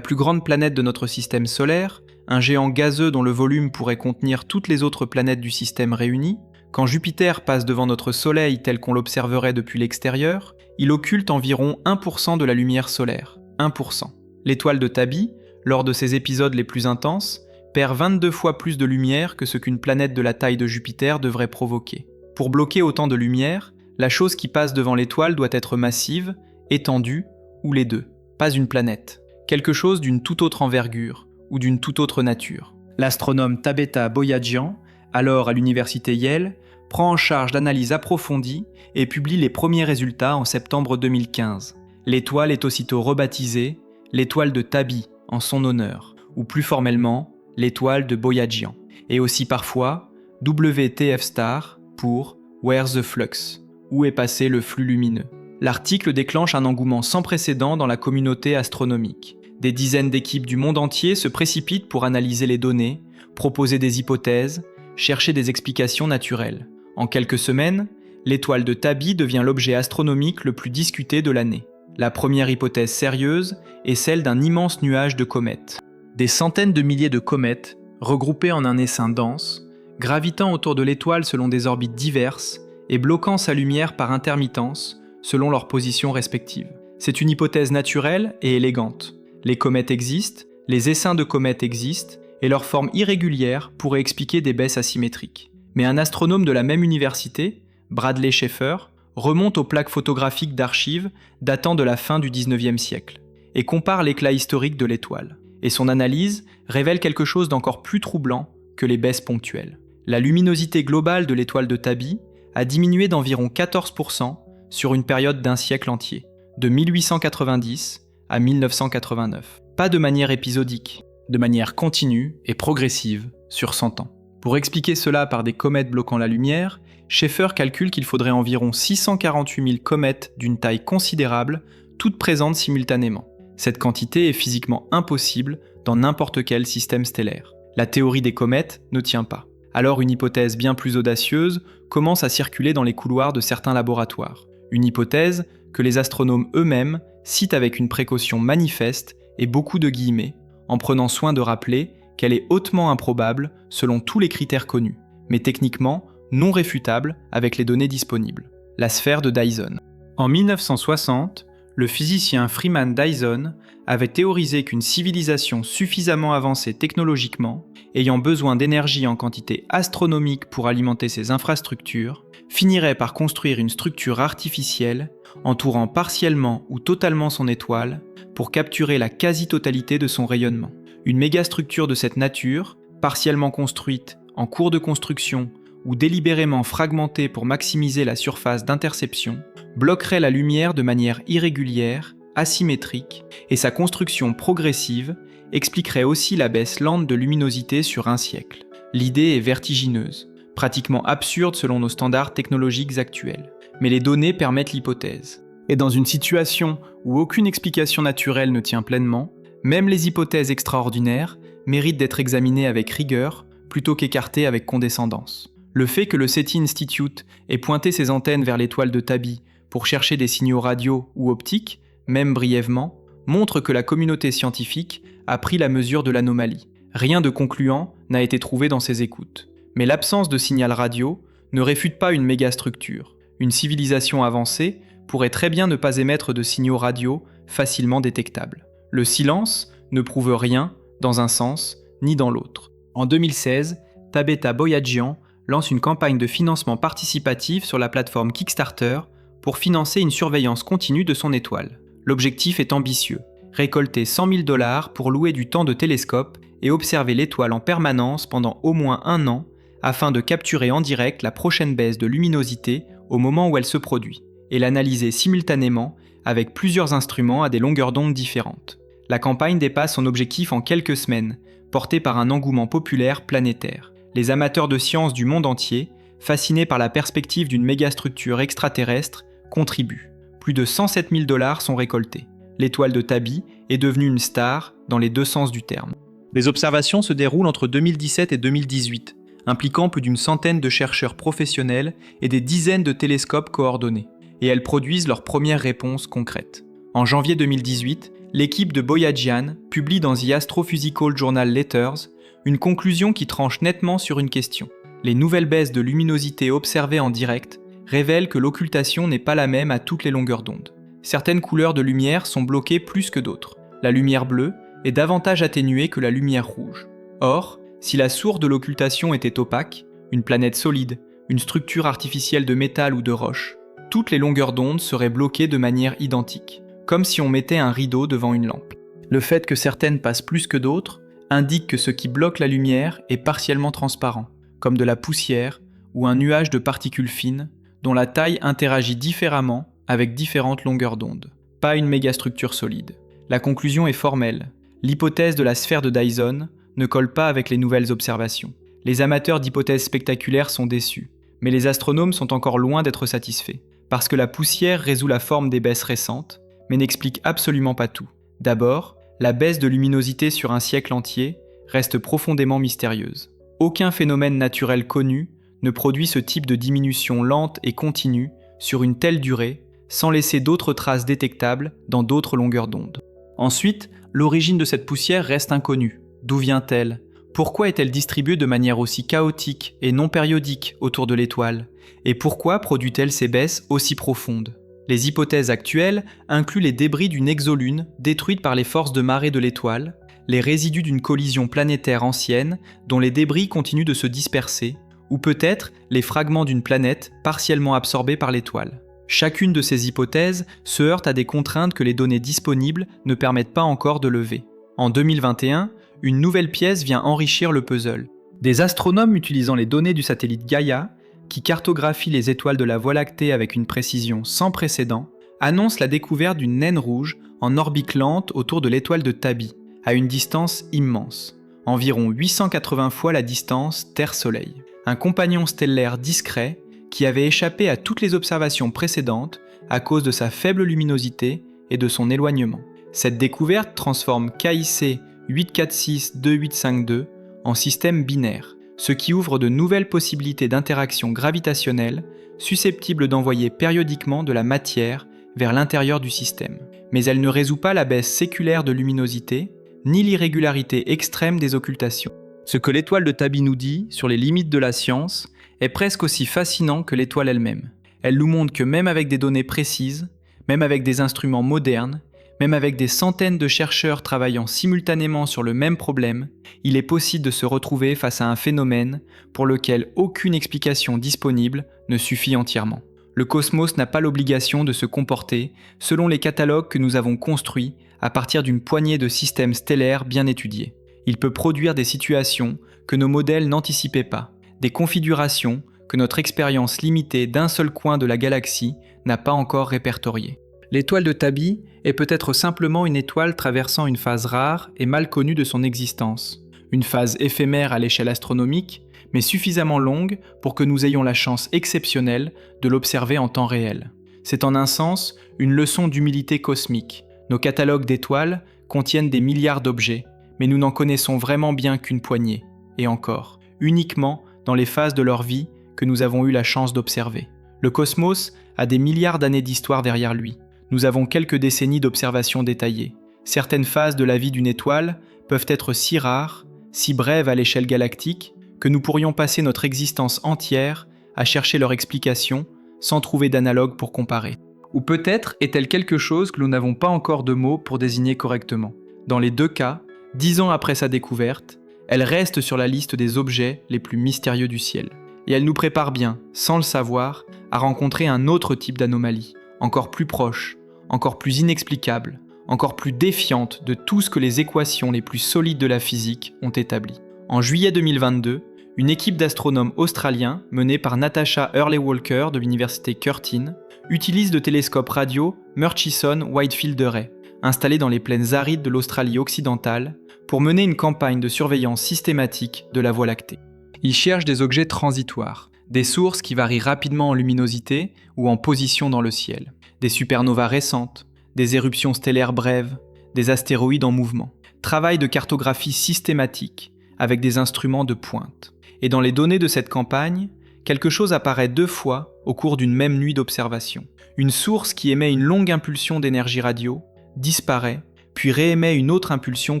plus grande planète de notre système solaire, un géant gazeux dont le volume pourrait contenir toutes les autres planètes du système réunies, quand Jupiter passe devant notre Soleil tel qu'on l'observerait depuis l'extérieur, il occulte environ 1% de la lumière solaire. 1%. L'étoile de Tabi, lors de ses épisodes les plus intenses, perd 22 fois plus de lumière que ce qu'une planète de la taille de Jupiter devrait provoquer. Pour bloquer autant de lumière, la chose qui passe devant l'étoile doit être massive, étendue, ou les deux. Pas une planète. Quelque chose d'une toute autre envergure, ou d'une toute autre nature. L'astronome Tabetha Boyadjian, alors à l'université Yale, prend en charge l'analyse approfondie et publie les premiers résultats en septembre 2015. L'étoile est aussitôt rebaptisée l'étoile de Tabi en son honneur, ou plus formellement, l'étoile de Boyadjian, et aussi parfois WTF star pour Where's the Flux, où est passé le flux lumineux. L'article déclenche un engouement sans précédent dans la communauté astronomique. Des dizaines d'équipes du monde entier se précipitent pour analyser les données, proposer des hypothèses, chercher des explications naturelles. En quelques semaines, l'étoile de Tabi devient l'objet astronomique le plus discuté de l'année. La première hypothèse sérieuse est celle d'un immense nuage de comètes. Des centaines de milliers de comètes, regroupées en un essaim dense, gravitant autour de l'étoile selon des orbites diverses et bloquant sa lumière par intermittence selon leurs positions respectives. C'est une hypothèse naturelle et élégante. Les comètes existent, les essaims de comètes existent, et leur forme irrégulière pourrait expliquer des baisses asymétriques. Mais un astronome de la même université, Bradley Schaeffer, remonte aux plaques photographiques d'archives datant de la fin du XIXe siècle, et compare l'éclat historique de l'étoile. Et son analyse révèle quelque chose d'encore plus troublant que les baisses ponctuelles. La luminosité globale de l'étoile de Tabi a diminué d'environ 14% sur une période d'un siècle entier, de 1890 à 1989. Pas de manière épisodique, de manière continue et progressive sur 100 ans. Pour expliquer cela par des comètes bloquant la lumière, Schaeffer calcule qu'il faudrait environ 648 000 comètes d'une taille considérable, toutes présentes simultanément. Cette quantité est physiquement impossible dans n'importe quel système stellaire. La théorie des comètes ne tient pas. Alors une hypothèse bien plus audacieuse commence à circuler dans les couloirs de certains laboratoires. Une hypothèse que les astronomes eux-mêmes citent avec une précaution manifeste et beaucoup de guillemets, en prenant soin de rappeler qu'elle est hautement improbable selon tous les critères connus, mais techniquement non réfutable avec les données disponibles. La sphère de Dyson. En 1960, le physicien Freeman Dyson avait théorisé qu'une civilisation suffisamment avancée technologiquement, ayant besoin d'énergie en quantité astronomique pour alimenter ses infrastructures, finirait par construire une structure artificielle entourant partiellement ou totalement son étoile pour capturer la quasi-totalité de son rayonnement. Une mégastructure de cette nature, partiellement construite, en cours de construction ou délibérément fragmentée pour maximiser la surface d'interception, bloquerait la lumière de manière irrégulière, asymétrique, et sa construction progressive expliquerait aussi la baisse lente de luminosité sur un siècle. L'idée est vertigineuse, pratiquement absurde selon nos standards technologiques actuels, mais les données permettent l'hypothèse. Et dans une situation où aucune explication naturelle ne tient pleinement, même les hypothèses extraordinaires méritent d'être examinées avec rigueur plutôt qu'écartées avec condescendance. Le fait que le SETI Institute ait pointé ses antennes vers l'étoile de Tabi pour chercher des signaux radio ou optiques, même brièvement, montre que la communauté scientifique a pris la mesure de l'anomalie. Rien de concluant n'a été trouvé dans ces écoutes. Mais l'absence de signal radio ne réfute pas une mégastructure. Une civilisation avancée pourrait très bien ne pas émettre de signaux radio facilement détectables. Le silence ne prouve rien dans un sens ni dans l'autre. En 2016, Tabetha Boyadjian lance une campagne de financement participatif sur la plateforme Kickstarter pour financer une surveillance continue de son étoile. L'objectif est ambitieux, récolter 100 000 $ pour louer du temps de télescope et observer l'étoile en permanence pendant au moins 1 an afin de capturer en direct la prochaine baisse de luminosité au moment où elle se produit, et l'analyser simultanément avec plusieurs instruments à des longueurs d'onde différentes. La campagne dépasse son objectif en quelques semaines, portée par un engouement populaire planétaire. Les amateurs de science du monde entier, fascinés par la perspective d'une mégastructure extraterrestre, contribuent. Plus de 107 000 $ sont récoltés. L'étoile de Tabi est devenue une star dans les deux sens du terme. Les observations se déroulent entre 2017 et 2018, impliquant plus d'une centaine de chercheurs professionnels et des dizaines de télescopes coordonnés. Et elles produisent leurs premières réponses concrètes. En janvier 2018, l'équipe de Boyajian publie dans The Astrophysical Journal Letters une conclusion qui tranche nettement sur une question. Les nouvelles baisses de luminosité observées en direct révèlent que l'occultation n'est pas la même à toutes les longueurs d'onde. Certaines couleurs de lumière sont bloquées plus que d'autres. La lumière bleue est davantage atténuée que la lumière rouge. Or, si la source de l'occultation était opaque, une planète solide, une structure artificielle de métal ou de roche, toutes les longueurs d'onde seraient bloquées de manière identique, comme si on mettait un rideau devant une lampe. Le fait que certaines passent plus que d'autres indique que ce qui bloque la lumière est partiellement transparent, comme de la poussière ou un nuage de particules fines dont la taille interagit différemment avec différentes longueurs d'onde. Pas une mégastructure solide. La conclusion est formelle. L'hypothèse de la sphère de Dyson ne colle pas avec les nouvelles observations. Les amateurs d'hypothèses spectaculaires sont déçus, mais les astronomes sont encore loin d'être satisfaits, parce que la poussière résout la forme des baisses récentes, mais n'explique absolument pas tout. D'abord, la baisse de luminosité sur un siècle entier reste profondément mystérieuse. Aucun phénomène naturel connu ne produit ce type de diminution lente et continue sur une telle durée, sans laisser d'autres traces détectables dans d'autres longueurs d'onde. Ensuite, l'origine de cette poussière reste inconnue. D'où vient-elle ? Pourquoi est-elle distribuée de manière aussi chaotique et non périodique autour de l'étoile ? Et pourquoi produit-elle ces baisses aussi profondes ? Les hypothèses actuelles incluent les débris d'une exolune détruite par les forces de marée de l'étoile, les résidus d'une collision planétaire ancienne dont les débris continuent de se disperser, ou peut-être les fragments d'une planète partiellement absorbée par l'étoile. Chacune de ces hypothèses se heurte à des contraintes que les données disponibles ne permettent pas encore de lever. En 2021, une nouvelle pièce vient enrichir le puzzle. Des astronomes utilisant les données du satellite Gaia, qui cartographie les étoiles de la Voie lactée avec une précision sans précédent, annoncent la découverte d'une naine rouge en orbite lente autour de l'étoile de Tabi, à une distance immense, environ 880 fois la distance Terre-Soleil. Un compagnon stellaire discret qui avait échappé à toutes les observations précédentes à cause de sa faible luminosité et de son éloignement. Cette découverte transforme KIC 8462852 en système binaire, ce qui ouvre de nouvelles possibilités d'interaction gravitationnelle susceptibles d'envoyer périodiquement de la matière vers l'intérieur du système. Mais elle ne résout pas la baisse séculaire de luminosité, ni l'irrégularité extrême des occultations. Ce que l'étoile de Tabi nous dit sur les limites de la science est presque aussi fascinant que l'étoile elle-même. Elle nous montre que même avec des données précises, même avec des instruments modernes, même avec des centaines de chercheurs travaillant simultanément sur le même problème, il est possible de se retrouver face à un phénomène pour lequel aucune explication disponible ne suffit entièrement. Le cosmos n'a pas l'obligation de se comporter selon les catalogues que nous avons construits à partir d'une poignée de systèmes stellaires bien étudiés. Il peut produire des situations que nos modèles n'anticipaient pas, des configurations que notre expérience limitée d'un seul coin de la galaxie n'a pas encore répertoriées. L'étoile de Tabi est peut-être simplement une étoile traversant une phase rare et mal connue de son existence. Une phase éphémère à l'échelle astronomique, mais suffisamment longue pour que nous ayons la chance exceptionnelle de l'observer en temps réel. C'est en un sens une leçon d'humilité cosmique. Nos catalogues d'étoiles contiennent des milliards d'objets, mais nous n'en connaissons vraiment bien qu'une poignée, et encore, uniquement dans les phases de leur vie que nous avons eu la chance d'observer. Le cosmos a des milliards d'années d'histoire derrière lui. Nous avons quelques décennies d'observations détaillées. Certaines phases de la vie d'une étoile peuvent être si rares, si brèves à l'échelle galactique, que nous pourrions passer notre existence entière à chercher leur explication sans trouver d'analogue pour comparer. Ou peut-être est-elle quelque chose que nous n'avons pas encore de mots pour désigner correctement. Dans les deux cas, 10 ans après sa découverte, elle reste sur la liste des objets les plus mystérieux du ciel. Et elle nous prépare bien, sans le savoir, à rencontrer un autre type d'anomalie, encore plus proche, encore plus inexplicable, encore plus défiante de tout ce que les équations les plus solides de la physique ont établi. En juillet 2022, une équipe d'astronomes australiens, menée par Natasha Hurley-Walker de l'université Curtin, utilise le télescope radio Murchison Wide Field Array, installés dans les plaines arides de l'Australie occidentale, pour mener une campagne de surveillance systématique de la Voie lactée. Ils cherchent des objets transitoires, des sources qui varient rapidement en luminosité ou en position dans le ciel, des supernovas récentes, des éruptions stellaires brèves, des astéroïdes en mouvement. Travail de cartographie systématique, avec des instruments de pointe. Et dans les données de cette campagne, quelque chose apparaît 2 fois au cours d'une même nuit d'observation. Une source qui émet une longue impulsion d'énergie radio disparaît, puis réémet une autre impulsion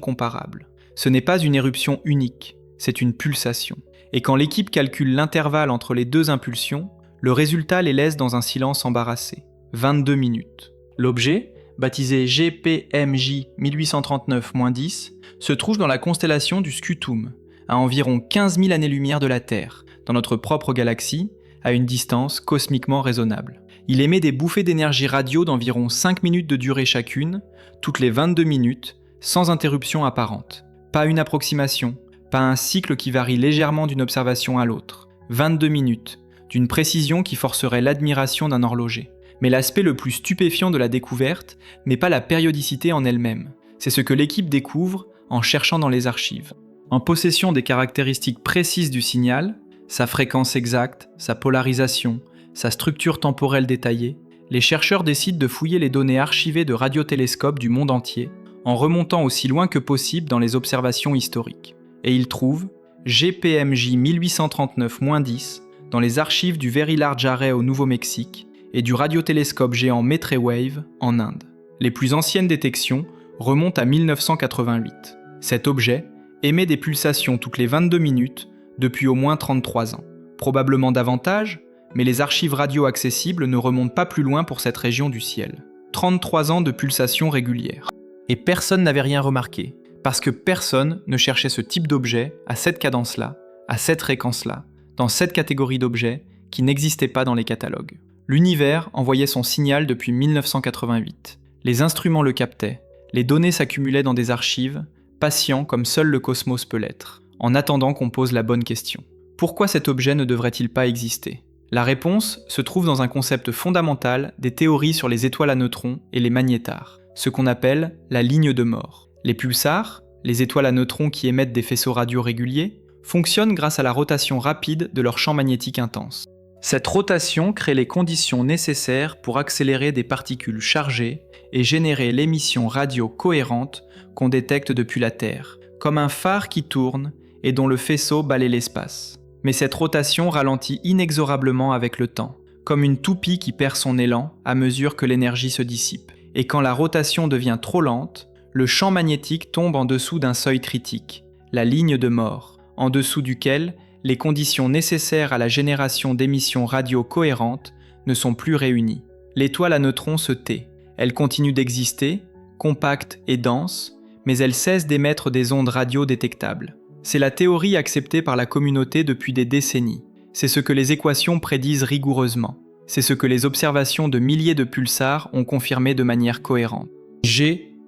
comparable. Ce n'est pas une éruption unique, c'est une pulsation. Et quand l'équipe calcule l'intervalle entre les 2 impulsions, le résultat les laisse dans un silence embarrassé. 22 minutes. L'objet, baptisé GPMJ 1839-10, se trouve dans la constellation du Scutum, à environ 15 000 années-lumière de la Terre, dans notre propre galaxie, à une distance cosmiquement raisonnable. Il émet des bouffées d'énergie radio d'environ 5 minutes de durée chacune, toutes les 22 minutes, sans interruption apparente. Pas une approximation, pas un cycle qui varie légèrement d'une observation à l'autre. 22 minutes, d'une précision qui forcerait l'admiration d'un horloger. Mais l'aspect le plus stupéfiant de la découverte n'est pas la périodicité en elle-même. C'est ce que l'équipe découvre en cherchant dans les archives. En possession des caractéristiques précises du signal, sa fréquence exacte, sa polarisation, sa structure temporelle détaillée, les chercheurs décident de fouiller les données archivées de radiotélescopes du monde entier, en remontant aussi loin que possible dans les observations historiques. Et ils trouvent GPMJ 1839-10 dans les archives du Very Large Array au Nouveau-Mexique et du radiotélescope géant Metrewave en Inde. Les plus anciennes détections remontent à 1988. Cet objet émet des pulsations toutes les 22 minutes depuis au moins 33 ans. Probablement davantage, mais les archives radio accessibles ne remontent pas plus loin pour cette région du ciel. 33 ans de pulsations régulières. Et personne n'avait rien remarqué, parce que personne ne cherchait ce type d'objet à cette cadence-là, à cette fréquence-là, dans cette catégorie d'objets qui n'existait pas dans les catalogues. L'univers envoyait son signal depuis 1988. Les instruments le captaient, les données s'accumulaient dans des archives, patients comme seul le cosmos peut l'être, en attendant qu'on pose la bonne question. Pourquoi cet objet ne devrait-il pas exister ? La réponse se trouve dans un concept fondamental des théories sur les étoiles à neutrons et les magnétars, ce qu'on appelle la ligne de mort. Les pulsars, les étoiles à neutrons qui émettent des faisceaux radio réguliers, fonctionnent grâce à la rotation rapide de leur champ magnétique intense. Cette rotation crée les conditions nécessaires pour accélérer des particules chargées et générer l'émission radio cohérente qu'on détecte depuis la Terre, comme un phare qui tourne et dont le faisceau balaie l'espace. Mais cette rotation ralentit inexorablement avec le temps, comme une toupie qui perd son élan à mesure que l'énergie se dissipe. Et quand la rotation devient trop lente, le champ magnétique tombe en dessous d'un seuil critique, la ligne de mort, en dessous duquel les conditions nécessaires à la génération d'émissions radio cohérentes ne sont plus réunies. L'étoile à neutrons se tait. Elle continue d'exister, compacte et dense, mais elle cesse d'émettre des ondes radio détectables. C'est la théorie acceptée par la communauté depuis des décennies. C'est ce que les équations prédisent rigoureusement. C'est ce que les observations de milliers de pulsars ont confirmé de manière cohérente. GPMJ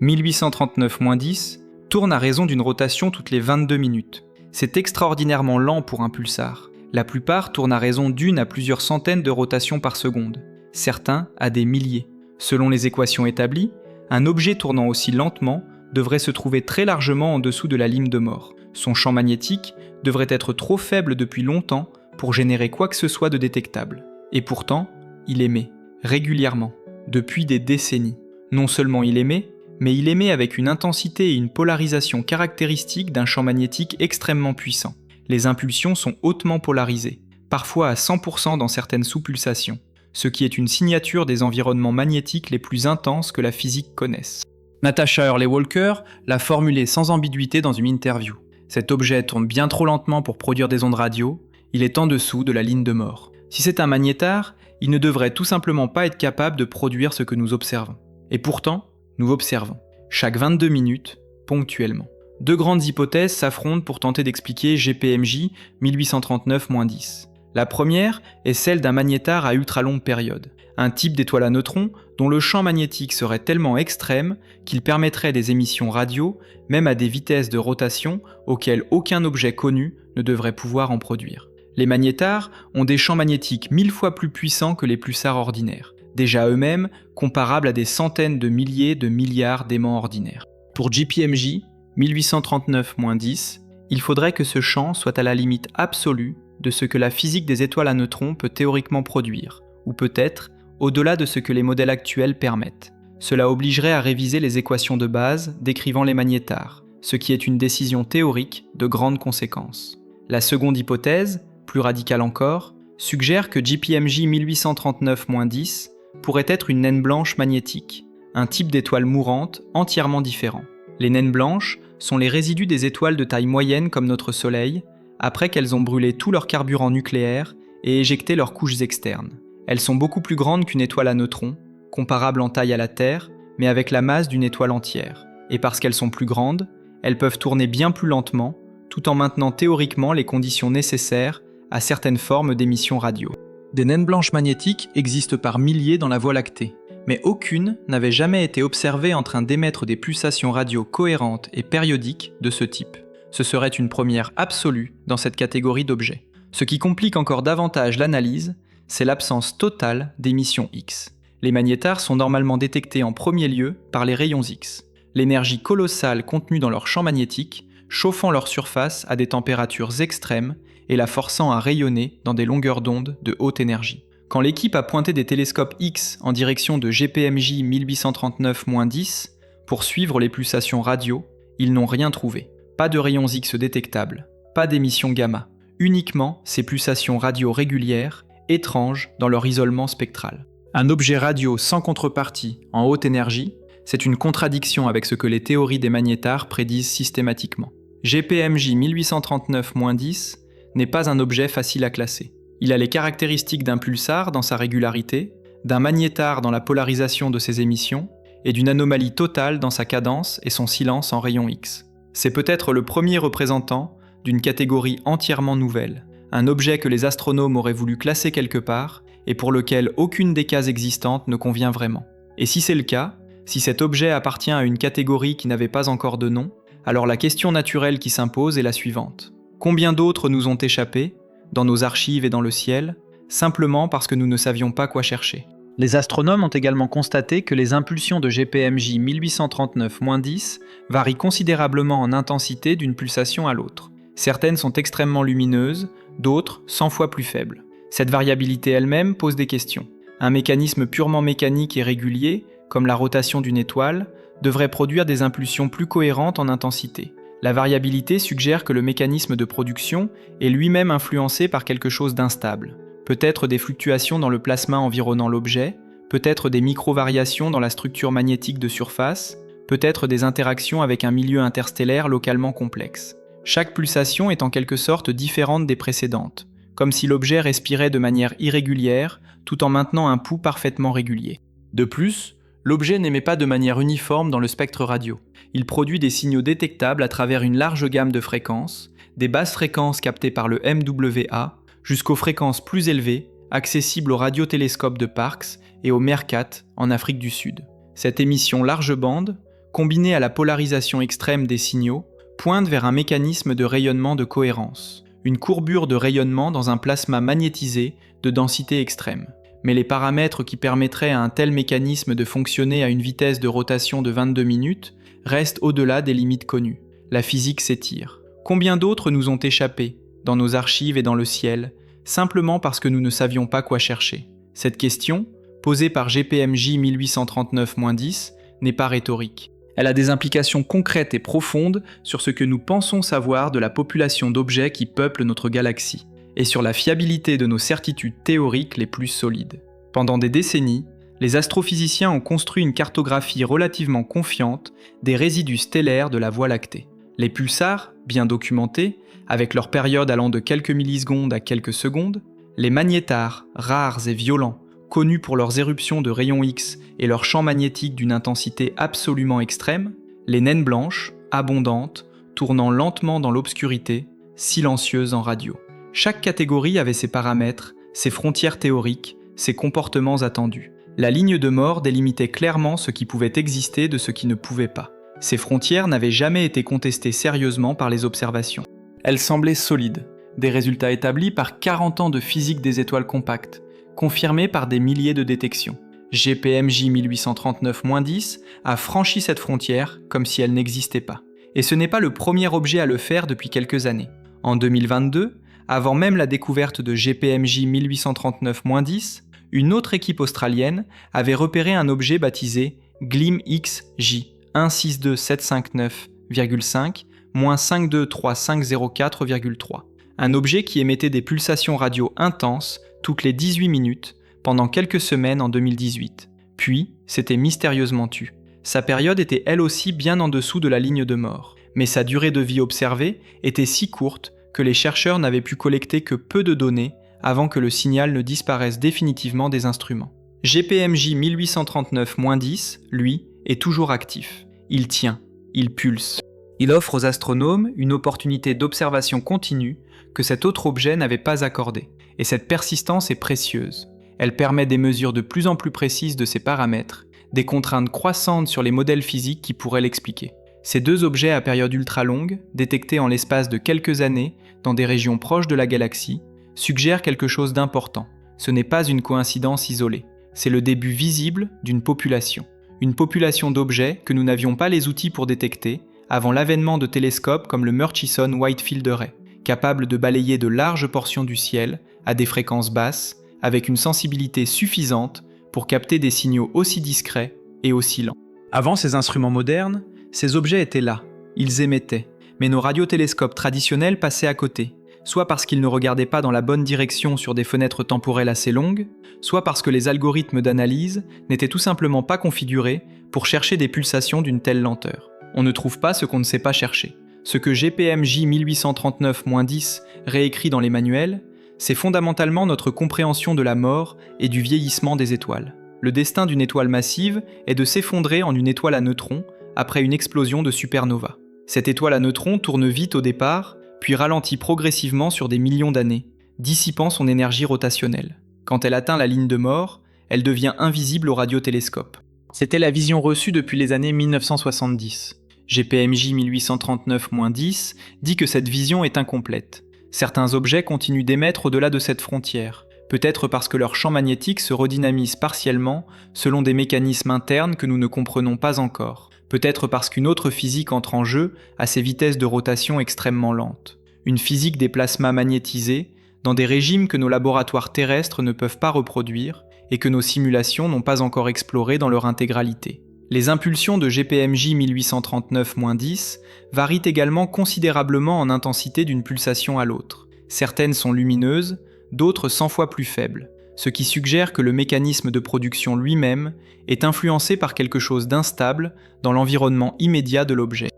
1839-10 tourne à raison d'une rotation toutes les 22 minutes. C'est extraordinairement lent pour un pulsar. La plupart tournent à raison d'une à plusieurs centaines de rotations par seconde, certains à des milliers. Selon les équations établies, un objet tournant aussi lentement devrait se trouver très largement en dessous de la ligne de mort. Son champ magnétique devrait être trop faible depuis longtemps pour générer quoi que ce soit de détectable. Et pourtant, il émet, régulièrement, depuis des décennies. Non seulement il émet, mais il émet avec une intensité et une polarisation caractéristiques d'un champ magnétique extrêmement puissant. Les impulsions sont hautement polarisées, parfois à 100% dans certaines sous-pulsations, ce qui est une signature des environnements magnétiques les plus intenses que la physique connaisse. Natasha Hurley-Walker l'a formulé sans ambiguïté dans une interview. Cet objet tourne bien trop lentement pour produire des ondes radio, il est en dessous de la ligne de mort. Si c'est un magnétar, il ne devrait tout simplement pas être capable de produire ce que nous observons. Et pourtant, nous observons, chaque 22 minutes, ponctuellement. Deux grandes hypothèses s'affrontent pour tenter d'expliquer GPMJ 1839-10. La première est celle d'un magnétar à ultra longue période, un type d'étoile à neutrons dont le champ magnétique serait tellement extrême qu'il permettrait des émissions radio, même à des vitesses de rotation auxquelles aucun objet connu ne devrait pouvoir en produire. Les magnétars ont des champs magnétiques 1000 fois plus puissants que les pulsars ordinaires, déjà eux-mêmes comparables à des centaines de milliers de milliards d'aimants ordinaires. Pour JPMJ 1839-10, il faudrait que ce champ soit à la limite absolue de ce que la physique des étoiles à neutrons peut théoriquement produire, ou peut-être au-delà de ce que les modèles actuels permettent. Cela obligerait à réviser les équations de base décrivant les magnétars, ce qui est une décision théorique de grande conséquence. La seconde hypothèse, plus radicale encore, suggère que JPMJ 1839-10 pourrait être une naine blanche magnétique, un type d'étoile mourante entièrement différent. Les naines blanches sont les résidus des étoiles de taille moyenne comme notre Soleil, après qu'elles ont brûlé tout leur carburant nucléaire et éjecté leurs couches externes. Elles sont beaucoup plus grandes qu'une étoile à neutrons, comparable en taille à la Terre, mais avec la masse d'une étoile entière. Et parce qu'elles sont plus grandes, elles peuvent tourner bien plus lentement, tout en maintenant théoriquement les conditions nécessaires à certaines formes d'émissions radio. Des naines blanches magnétiques existent par milliers dans la Voie lactée, mais aucune n'avait jamais été observée en train d'émettre des pulsations radio cohérentes et périodiques de ce type. Ce serait une première absolue dans cette catégorie d'objets. Ce qui complique encore davantage l'analyse, c'est l'absence totale d'émissions X. Les magnétars sont normalement détectés en premier lieu par les rayons X. L'énergie colossale contenue dans leur champ magnétique, chauffant leur surface à des températures extrêmes et la forçant à rayonner dans des longueurs d'onde de haute énergie. Quand l'équipe a pointé des télescopes X en direction de JPMJ 1839-10 pour suivre les pulsations radio, ils n'ont rien trouvé. Pas de rayons X détectables, pas d'émissions gamma, uniquement ces pulsations radio régulières, étranges dans leur isolement spectral. Un objet radio sans contrepartie en haute énergie, c'est une contradiction avec ce que les théories des magnétars prédisent systématiquement. JPMJ 1839-10 n'est pas un objet facile à classer. Il a les caractéristiques d'un pulsar dans sa régularité, d'un magnétar dans la polarisation de ses émissions, et d'une anomalie totale dans sa cadence et son silence en rayons X. C'est peut-être le premier représentant d'une catégorie entièrement nouvelle, un objet que les astronomes auraient voulu classer quelque part et pour lequel aucune des cases existantes ne convient vraiment. Et si c'est le cas, si cet objet appartient à une catégorie qui n'avait pas encore de nom, alors la question naturelle qui s'impose est la suivante. Combien d'autres nous ont échappé, dans nos archives et dans le ciel, simplement parce que nous ne savions pas quoi chercher? Les astronomes ont également constaté que les impulsions de JPMJ 1839-10 varient considérablement en intensité d'une pulsation à l'autre. Certaines sont extrêmement lumineuses, d'autres 100 fois plus faibles. Cette variabilité elle-même pose des questions. Un mécanisme purement mécanique et régulier, comme la rotation d'une étoile, devrait produire des impulsions plus cohérentes en intensité. La variabilité suggère que le mécanisme de production est lui-même influencé par quelque chose d'instable. Peut-être des fluctuations dans le plasma environnant l'objet, peut-être des micro-variations dans la structure magnétique de surface, peut-être des interactions avec un milieu interstellaire localement complexe. Chaque pulsation est en quelque sorte différente des précédentes, comme si l'objet respirait de manière irrégulière tout en maintenant un pouls parfaitement régulier. De plus, l'objet n'émet pas de manière uniforme dans le spectre radio. Il produit des signaux détectables à travers une large gamme de fréquences, des basses fréquences captées par le MWA, jusqu'aux fréquences plus élevées, accessibles aux radiotélescopes de Parkes et au MERCAT en Afrique du Sud. Cette émission large bande, combinée à la polarisation extrême des signaux, pointe vers un mécanisme de rayonnement de cohérence, une courbure de rayonnement dans un plasma magnétisé de densité extrême. Mais les paramètres qui permettraient à un tel mécanisme de fonctionner à une vitesse de rotation de 22 minutes restent au-delà des limites connues. La physique s'étire. Combien d'autres nous ont échappé, dans nos archives et dans le ciel, simplement parce que nous ne savions pas quoi chercher? Cette question, posée par JPMJ 1839-10, n'est pas rhétorique. Elle a des implications concrètes et profondes sur ce que nous pensons savoir de la population d'objets qui peuplent notre galaxie, et sur la fiabilité de nos certitudes théoriques les plus solides. Pendant des décennies, les astrophysiciens ont construit une cartographie relativement confiante des résidus stellaires de la Voie lactée. Les pulsars, bien documentés, avec leur période allant de quelques millisecondes à quelques secondes, les magnétars, rares et violents, connus pour leurs éruptions de rayons X et leur champ magnétique d'une intensité absolument extrême, les naines blanches, abondantes, tournant lentement dans l'obscurité, silencieuses en radio. Chaque catégorie avait ses paramètres, ses frontières théoriques, ses comportements attendus. La ligne de mort délimitait clairement ce qui pouvait exister de ce qui ne pouvait pas. Ces frontières n'avaient jamais été contestées sérieusement par les observations. Elles semblaient solides, des résultats établis par 40 ans de physique des étoiles compactes, confirmés par des milliers de détections. GPMJ 1839-10 a franchi cette frontière comme si elle n'existait pas. Et ce n'est pas le premier objet à le faire depuis quelques années. En 2022, avant même la découverte de GPMJ 1839-10, une autre équipe australienne avait repéré un objet baptisé GLIM-XJ 162759,5 -52350,4,3. Un objet qui émettait des pulsations radio intenses toutes les 18 minutes pendant quelques semaines en 2018. Puis, s'était mystérieusement tu. Sa période était elle aussi bien en dessous de la ligne de mort. Mais sa durée de vie observée était si courte que les chercheurs n'avaient pu collecter que peu de données avant que le signal ne disparaisse définitivement des instruments. GPMJ 1839-10, lui, est toujours actif. Il tient, il pulse. Il offre aux astronomes une opportunité d'observation continue que cet autre objet n'avait pas accordée. Et cette persistance est précieuse. Elle permet des mesures de plus en plus précises de ses paramètres, des contraintes croissantes sur les modèles physiques qui pourraient l'expliquer. Ces deux objets à période ultra longue, détectés en l'espace de quelques années dans des régions proches de la galaxie, suggèrent quelque chose d'important. Ce n'est pas une coïncidence isolée. C'est le début visible d'une population. Une population d'objets que nous n'avions pas les outils pour détecter avant l'avènement de télescopes comme le Murchison Whitefield Array, capables de balayer de larges portions du ciel à des fréquences basses, avec une sensibilité suffisante pour capter des signaux aussi discrets et aussi lents. Avant ces instruments modernes, ces objets étaient là, ils émettaient, mais nos radiotélescopes traditionnels passaient à côté, soit parce qu'ils ne regardaient pas dans la bonne direction sur des fenêtres temporelles assez longues, soit parce que les algorithmes d'analyse n'étaient tout simplement pas configurés pour chercher des pulsations d'une telle lenteur. On ne trouve pas ce qu'on ne sait pas chercher. Ce que GPMJ 1839-10 réécrit dans les manuels, c'est fondamentalement notre compréhension de la mort et du vieillissement des étoiles. Le destin d'une étoile massive est de s'effondrer en une étoile à neutrons après une explosion de supernova. Cette étoile à neutrons tourne vite au départ, puis ralentit progressivement sur des millions d'années, dissipant son énergie rotationnelle. Quand elle atteint la ligne de mort, elle devient invisible au radiotélescope. C'était la vision reçue depuis les années 1970. GPMJ 1839-10 dit que cette vision est incomplète. Certains objets continuent d'émettre au-delà de cette frontière, peut-être parce que leur champ magnétique se redynamise partiellement selon des mécanismes internes que nous ne comprenons pas encore, peut-être parce qu'une autre physique entre en jeu à ces vitesses de rotation extrêmement lentes. Une physique des plasmas magnétisés, dans des régimes que nos laboratoires terrestres ne peuvent pas reproduire et que nos simulations n'ont pas encore exploré dans leur intégralité. Les impulsions de GPMJ 1839-10 varient également considérablement en intensité d'une pulsation à l'autre. Certaines sont lumineuses, d'autres 100 fois plus faibles, ce qui suggère que le mécanisme de production lui-même est influencé par quelque chose d'instable dans l'environnement immédiat de l'objet.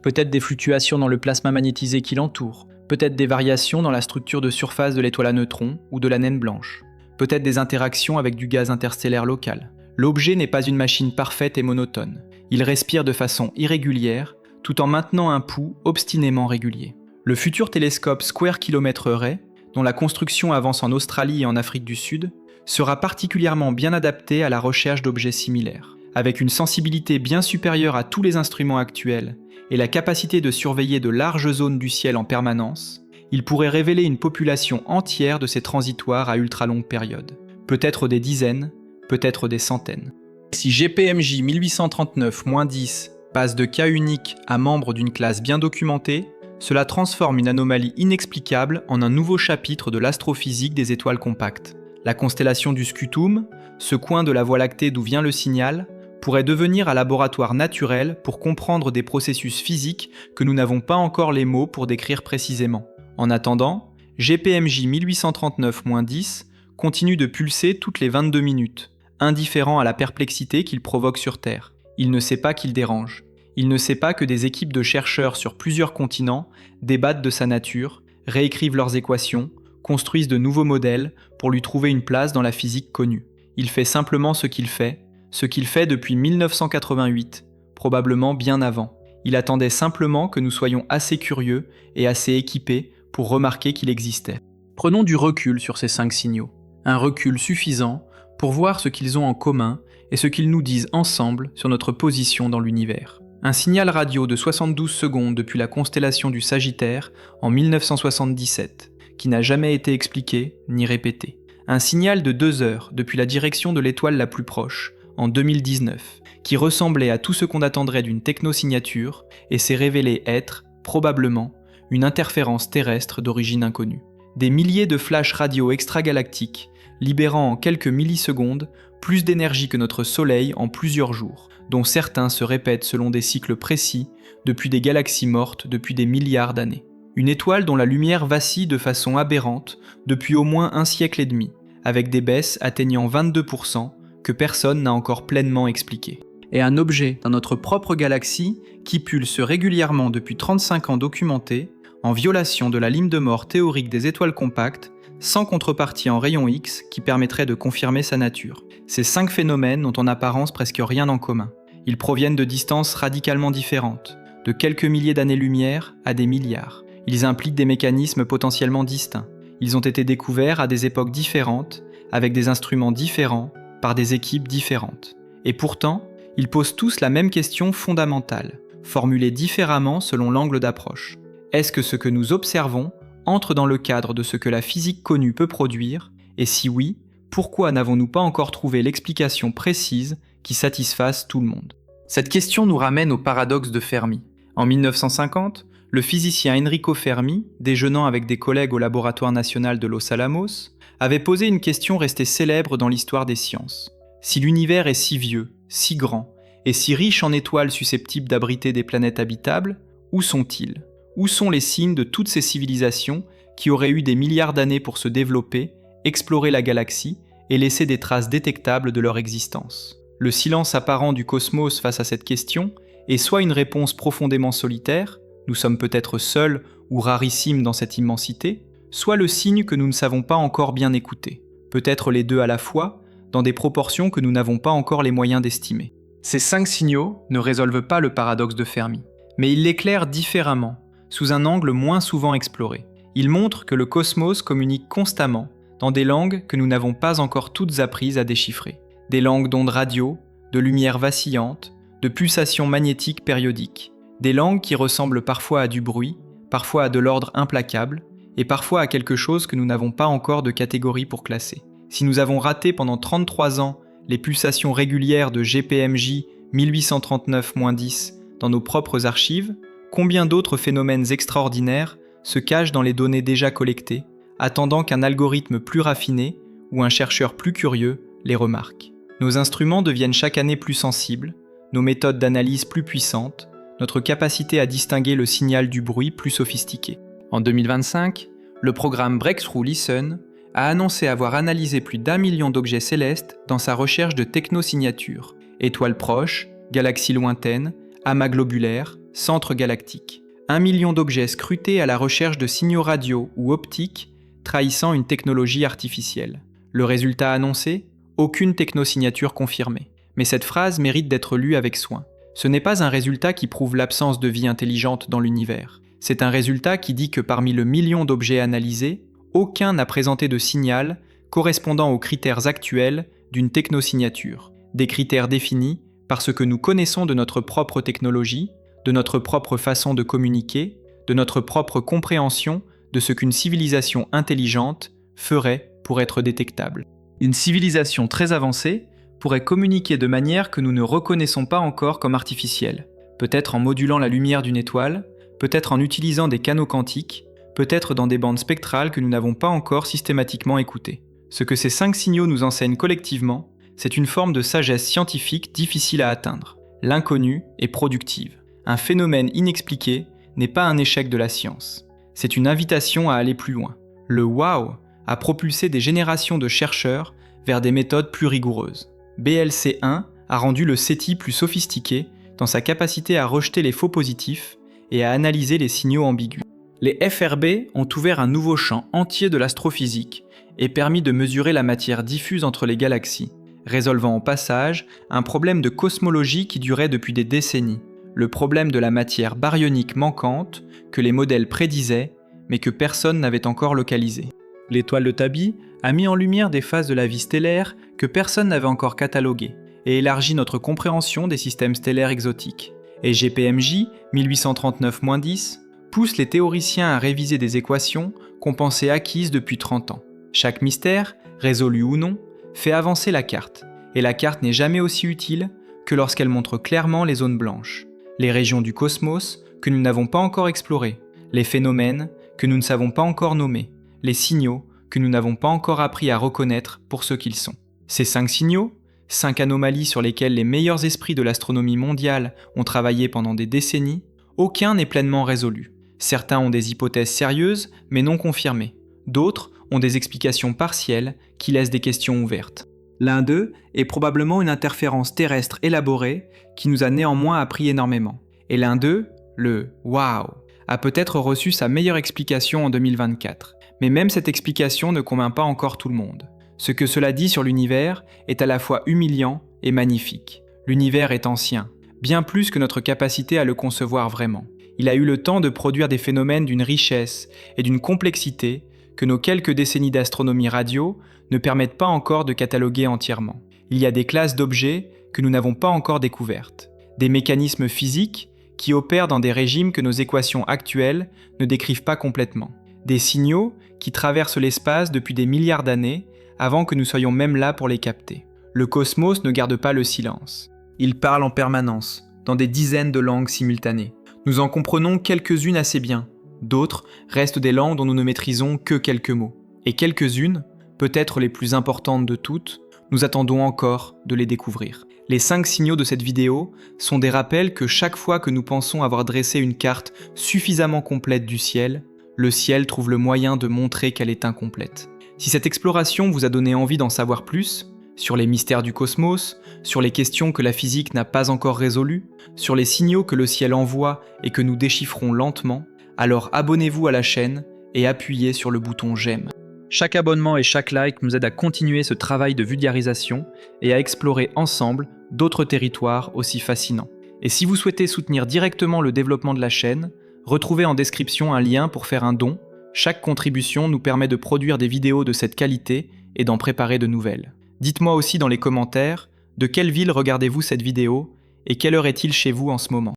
Peut-être des fluctuations dans le plasma magnétisé qui l'entoure, peut-être des variations dans la structure de surface de l'étoile à neutrons ou de la naine blanche, peut-être des interactions avec du gaz interstellaire local. L'objet n'est pas une machine parfaite et monotone. Il respire de façon irrégulière, tout en maintenant un pouls obstinément régulier. Le futur télescope Square Kilometre Array, dont la construction avance en Australie et en Afrique du Sud, sera particulièrement bien adapté à la recherche d'objets similaires. Avec une sensibilité bien supérieure à tous les instruments actuels et la capacité de surveiller de larges zones du ciel en permanence, il pourrait révéler une population entière de ces transitoires à ultra longue période. Peut-être des dizaines, peut-être des centaines. Si GPMJ 1839-10 passe de cas unique à membre d'une classe bien documentée, cela transforme une anomalie inexplicable en un nouveau chapitre de l'astrophysique des étoiles compactes. La constellation du Scutum, ce coin de la Voie lactée d'où vient le signal, pourrait devenir un laboratoire naturel pour comprendre des processus physiques que nous n'avons pas encore les mots pour décrire précisément. En attendant, GPMJ 1839-10 continue de pulser toutes les 22 minutes, indifférent à la perplexité qu'il provoque sur Terre. Il ne sait pas qu'il dérange. Il ne sait pas que des équipes de chercheurs sur plusieurs continents débattent de sa nature, réécrivent leurs équations, construisent de nouveaux modèles pour lui trouver une place dans la physique connue. Il fait simplement ce qu'il fait depuis 1988, probablement bien avant. Il attendait simplement que nous soyons assez curieux et assez équipés pour remarquer qu'il existait. Prenons du recul sur ces 5 signaux. Un recul suffisant pour voir ce qu'ils ont en commun et ce qu'ils nous disent ensemble sur notre position dans l'univers. Un signal radio de 72 secondes depuis la constellation du Sagittaire en 1977, qui n'a jamais été expliqué ni répété. Un signal de 2 heures depuis la direction de l'étoile la plus proche, en 2019, qui ressemblait à tout ce qu'on attendrait d'une technosignature et s'est révélé être, probablement, une interférence terrestre d'origine inconnue. Des milliers de flashs radio extragalactiques, libérant en quelques millisecondes plus d'énergie que notre Soleil en plusieurs jours, dont certains se répètent selon des cycles précis depuis des galaxies mortes depuis des milliards d'années. Une étoile dont la lumière vacille de façon aberrante depuis au moins un siècle et demi, avec des baisses atteignant 22% que personne n'a encore pleinement expliquées. Et un objet dans notre propre galaxie qui pulse régulièrement depuis 35 ans documenté, en violation de la lime de mort théorique des étoiles compactes, sans contrepartie en rayon X qui permettrait de confirmer sa nature. Ces 5 phénomènes n'ont en apparence presque rien en commun. Ils proviennent de distances radicalement différentes, de quelques milliers d'années-lumière à des milliards. Ils impliquent des mécanismes potentiellement distincts. Ils ont été découverts à des époques différentes, avec des instruments différents, par des équipes différentes. Et pourtant, ils posent tous la même question fondamentale, formulée différemment selon l'angle d'approche. Est-ce que ce que nous observons entre dans le cadre de ce que la physique connue peut produire, et si oui, pourquoi n'avons-nous pas encore trouvé l'explication précise qui satisfasse tout le monde ? Cette question nous ramène au paradoxe de Fermi. En 1950, le physicien Enrico Fermi, déjeunant avec des collègues au laboratoire national de Los Alamos, avait posé une question restée célèbre dans l'histoire des sciences. Si l'univers est si vieux, si grand, et si riche en étoiles susceptibles d'abriter des planètes habitables, où sont-ils ? Où sont les signes de toutes ces civilisations qui auraient eu des milliards d'années pour se développer, explorer la galaxie et laisser des traces détectables de leur existence ? Le silence apparent du cosmos face à cette question est soit une réponse profondément solitaire, nous sommes peut-être seuls ou rarissimes dans cette immensité, soit le signe que nous ne savons pas encore bien écouter, peut-être les deux à la fois, dans des proportions que nous n'avons pas encore les moyens d'estimer. Ces 5 signaux ne résolvent pas le paradoxe de Fermi, mais ils l'éclairent différemment, sous un angle moins souvent exploré. Ils montrent que le cosmos communique constamment dans des langues que nous n'avons pas encore toutes apprises à déchiffrer. Des langues d'ondes radio, de lumière vacillante, de pulsations magnétiques périodiques. Des langues qui ressemblent parfois à du bruit, parfois à de l'ordre implacable, et parfois à quelque chose que nous n'avons pas encore de catégorie pour classer. Si nous avons raté pendant 33 ans les pulsations régulières de GPMJ 1839-10 dans nos propres archives, combien d'autres phénomènes extraordinaires se cachent dans les données déjà collectées, attendant qu'un algorithme plus raffiné ou un chercheur plus curieux les remarque. Nos instruments deviennent chaque année plus sensibles, nos méthodes d'analyse plus puissantes, notre capacité à distinguer le signal du bruit plus sophistiquée. En 2025, le programme Breakthrough Listen a annoncé avoir analysé plus d'1 million d'objets célestes dans sa recherche de technosignatures, étoiles proches, galaxies lointaines, amas globulaires, centres galactiques. 1 million d'objets scrutés à la recherche de signaux radio ou optiques trahissant une technologie artificielle. Le résultat annoncé ? Aucune technosignature confirmée. Mais cette phrase mérite d'être lue avec soin. Ce n'est pas un résultat qui prouve l'absence de vie intelligente dans l'univers. C'est un résultat qui dit que parmi le million d'objets analysés, aucun n'a présenté de signal correspondant aux critères actuels d'une technosignature. Des critères définis par ce que nous connaissons de notre propre technologie, de notre propre façon de communiquer, de notre propre compréhension de ce qu'une civilisation intelligente ferait pour être détectable. Une civilisation très avancée pourrait communiquer de manière que nous ne reconnaissons pas encore comme artificielle, peut-être en modulant la lumière d'une étoile, peut-être en utilisant des canaux quantiques, peut-être dans des bandes spectrales que nous n'avons pas encore systématiquement écoutées. Ce que ces 5 signaux nous enseignent collectivement, c'est une forme de sagesse scientifique difficile à atteindre. L'inconnu est productive. Un phénomène inexpliqué n'est pas un échec de la science. C'est une invitation à aller plus loin. Le « wow » a propulsé des générations de chercheurs vers des méthodes plus rigoureuses. BLC1 a rendu le SETI plus sophistiqué dans sa capacité à rejeter les faux positifs et à analyser les signaux ambigus. Les FRB ont ouvert un nouveau champ entier de l'astrophysique et permis de mesurer la matière diffuse entre les galaxies, résolvant au passage un problème de cosmologie qui durait depuis des décennies, le problème de la matière baryonique manquante que les modèles prédisaient mais que personne n'avait encore localisé. L'étoile de Tabi a mis en lumière des phases de la vie stellaire que personne n'avait encore cataloguées et élargi notre compréhension des systèmes stellaires exotiques. Et GPMJ 1839-10 pousse les théoriciens à réviser des équations qu'on pensait acquises depuis 30 ans. Chaque mystère, résolu ou non, fait avancer la carte, et la carte n'est jamais aussi utile que lorsqu'elle montre clairement les zones blanches, les régions du cosmos que nous n'avons pas encore explorées, les phénomènes que nous ne savons pas encore nommer, les signaux que nous n'avons pas encore appris à reconnaître pour ce qu'ils sont. Ces 5 signaux, 5 anomalies sur lesquelles les meilleurs esprits de l'astronomie mondiale ont travaillé pendant des décennies, aucun n'est pleinement résolu. Certains ont des hypothèses sérieuses mais non confirmées. D'autres ont des explications partielles qui laissent des questions ouvertes. L'un d'eux est probablement une interférence terrestre élaborée qui nous a néanmoins appris énormément. Et l'un d'eux, le « Waouh !», a peut-être reçu sa meilleure explication en 2024. Mais même cette explication ne convainc pas encore tout le monde. Ce que cela dit sur l'univers est à la fois humiliant et magnifique. L'univers est ancien, bien plus que notre capacité à le concevoir vraiment. Il a eu le temps de produire des phénomènes d'une richesse et d'une complexité que nos quelques décennies d'astronomie radio ne permettent pas encore de cataloguer entièrement. Il y a des classes d'objets que nous n'avons pas encore découvertes, des mécanismes physiques qui opèrent dans des régimes que nos équations actuelles ne décrivent pas complètement, des signaux qui traversent l'espace depuis des milliards d'années avant que nous soyons même là pour les capter. Le cosmos ne garde pas le silence. Il parle en permanence, dans des dizaines de langues simultanées. Nous en comprenons quelques-unes assez bien, d'autres restent des langues dont nous ne maîtrisons que quelques mots. Et quelques-unes, peut-être les plus importantes de toutes, nous attendons encore de les découvrir. Les 5 signaux de cette vidéo sont des rappels que chaque fois que nous pensons avoir dressé une carte suffisamment complète du ciel, le ciel trouve le moyen de montrer qu'elle est incomplète. Si cette exploration vous a donné envie d'en savoir plus, sur les mystères du cosmos, sur les questions que la physique n'a pas encore résolues, sur les signaux que le ciel envoie et que nous déchiffrons lentement, alors abonnez-vous à la chaîne et appuyez sur le bouton j'aime. Chaque abonnement et chaque like nous aide à continuer ce travail de vulgarisation et à explorer ensemble d'autres territoires aussi fascinants. Et si vous souhaitez soutenir directement le développement de la chaîne, retrouvez en description un lien pour faire un don. Chaque contribution nous permet de produire des vidéos de cette qualité et d'en préparer de nouvelles. Dites-moi aussi dans les commentaires de quelle ville regardez-vous cette vidéo et quelle heure est-il chez vous en ce moment.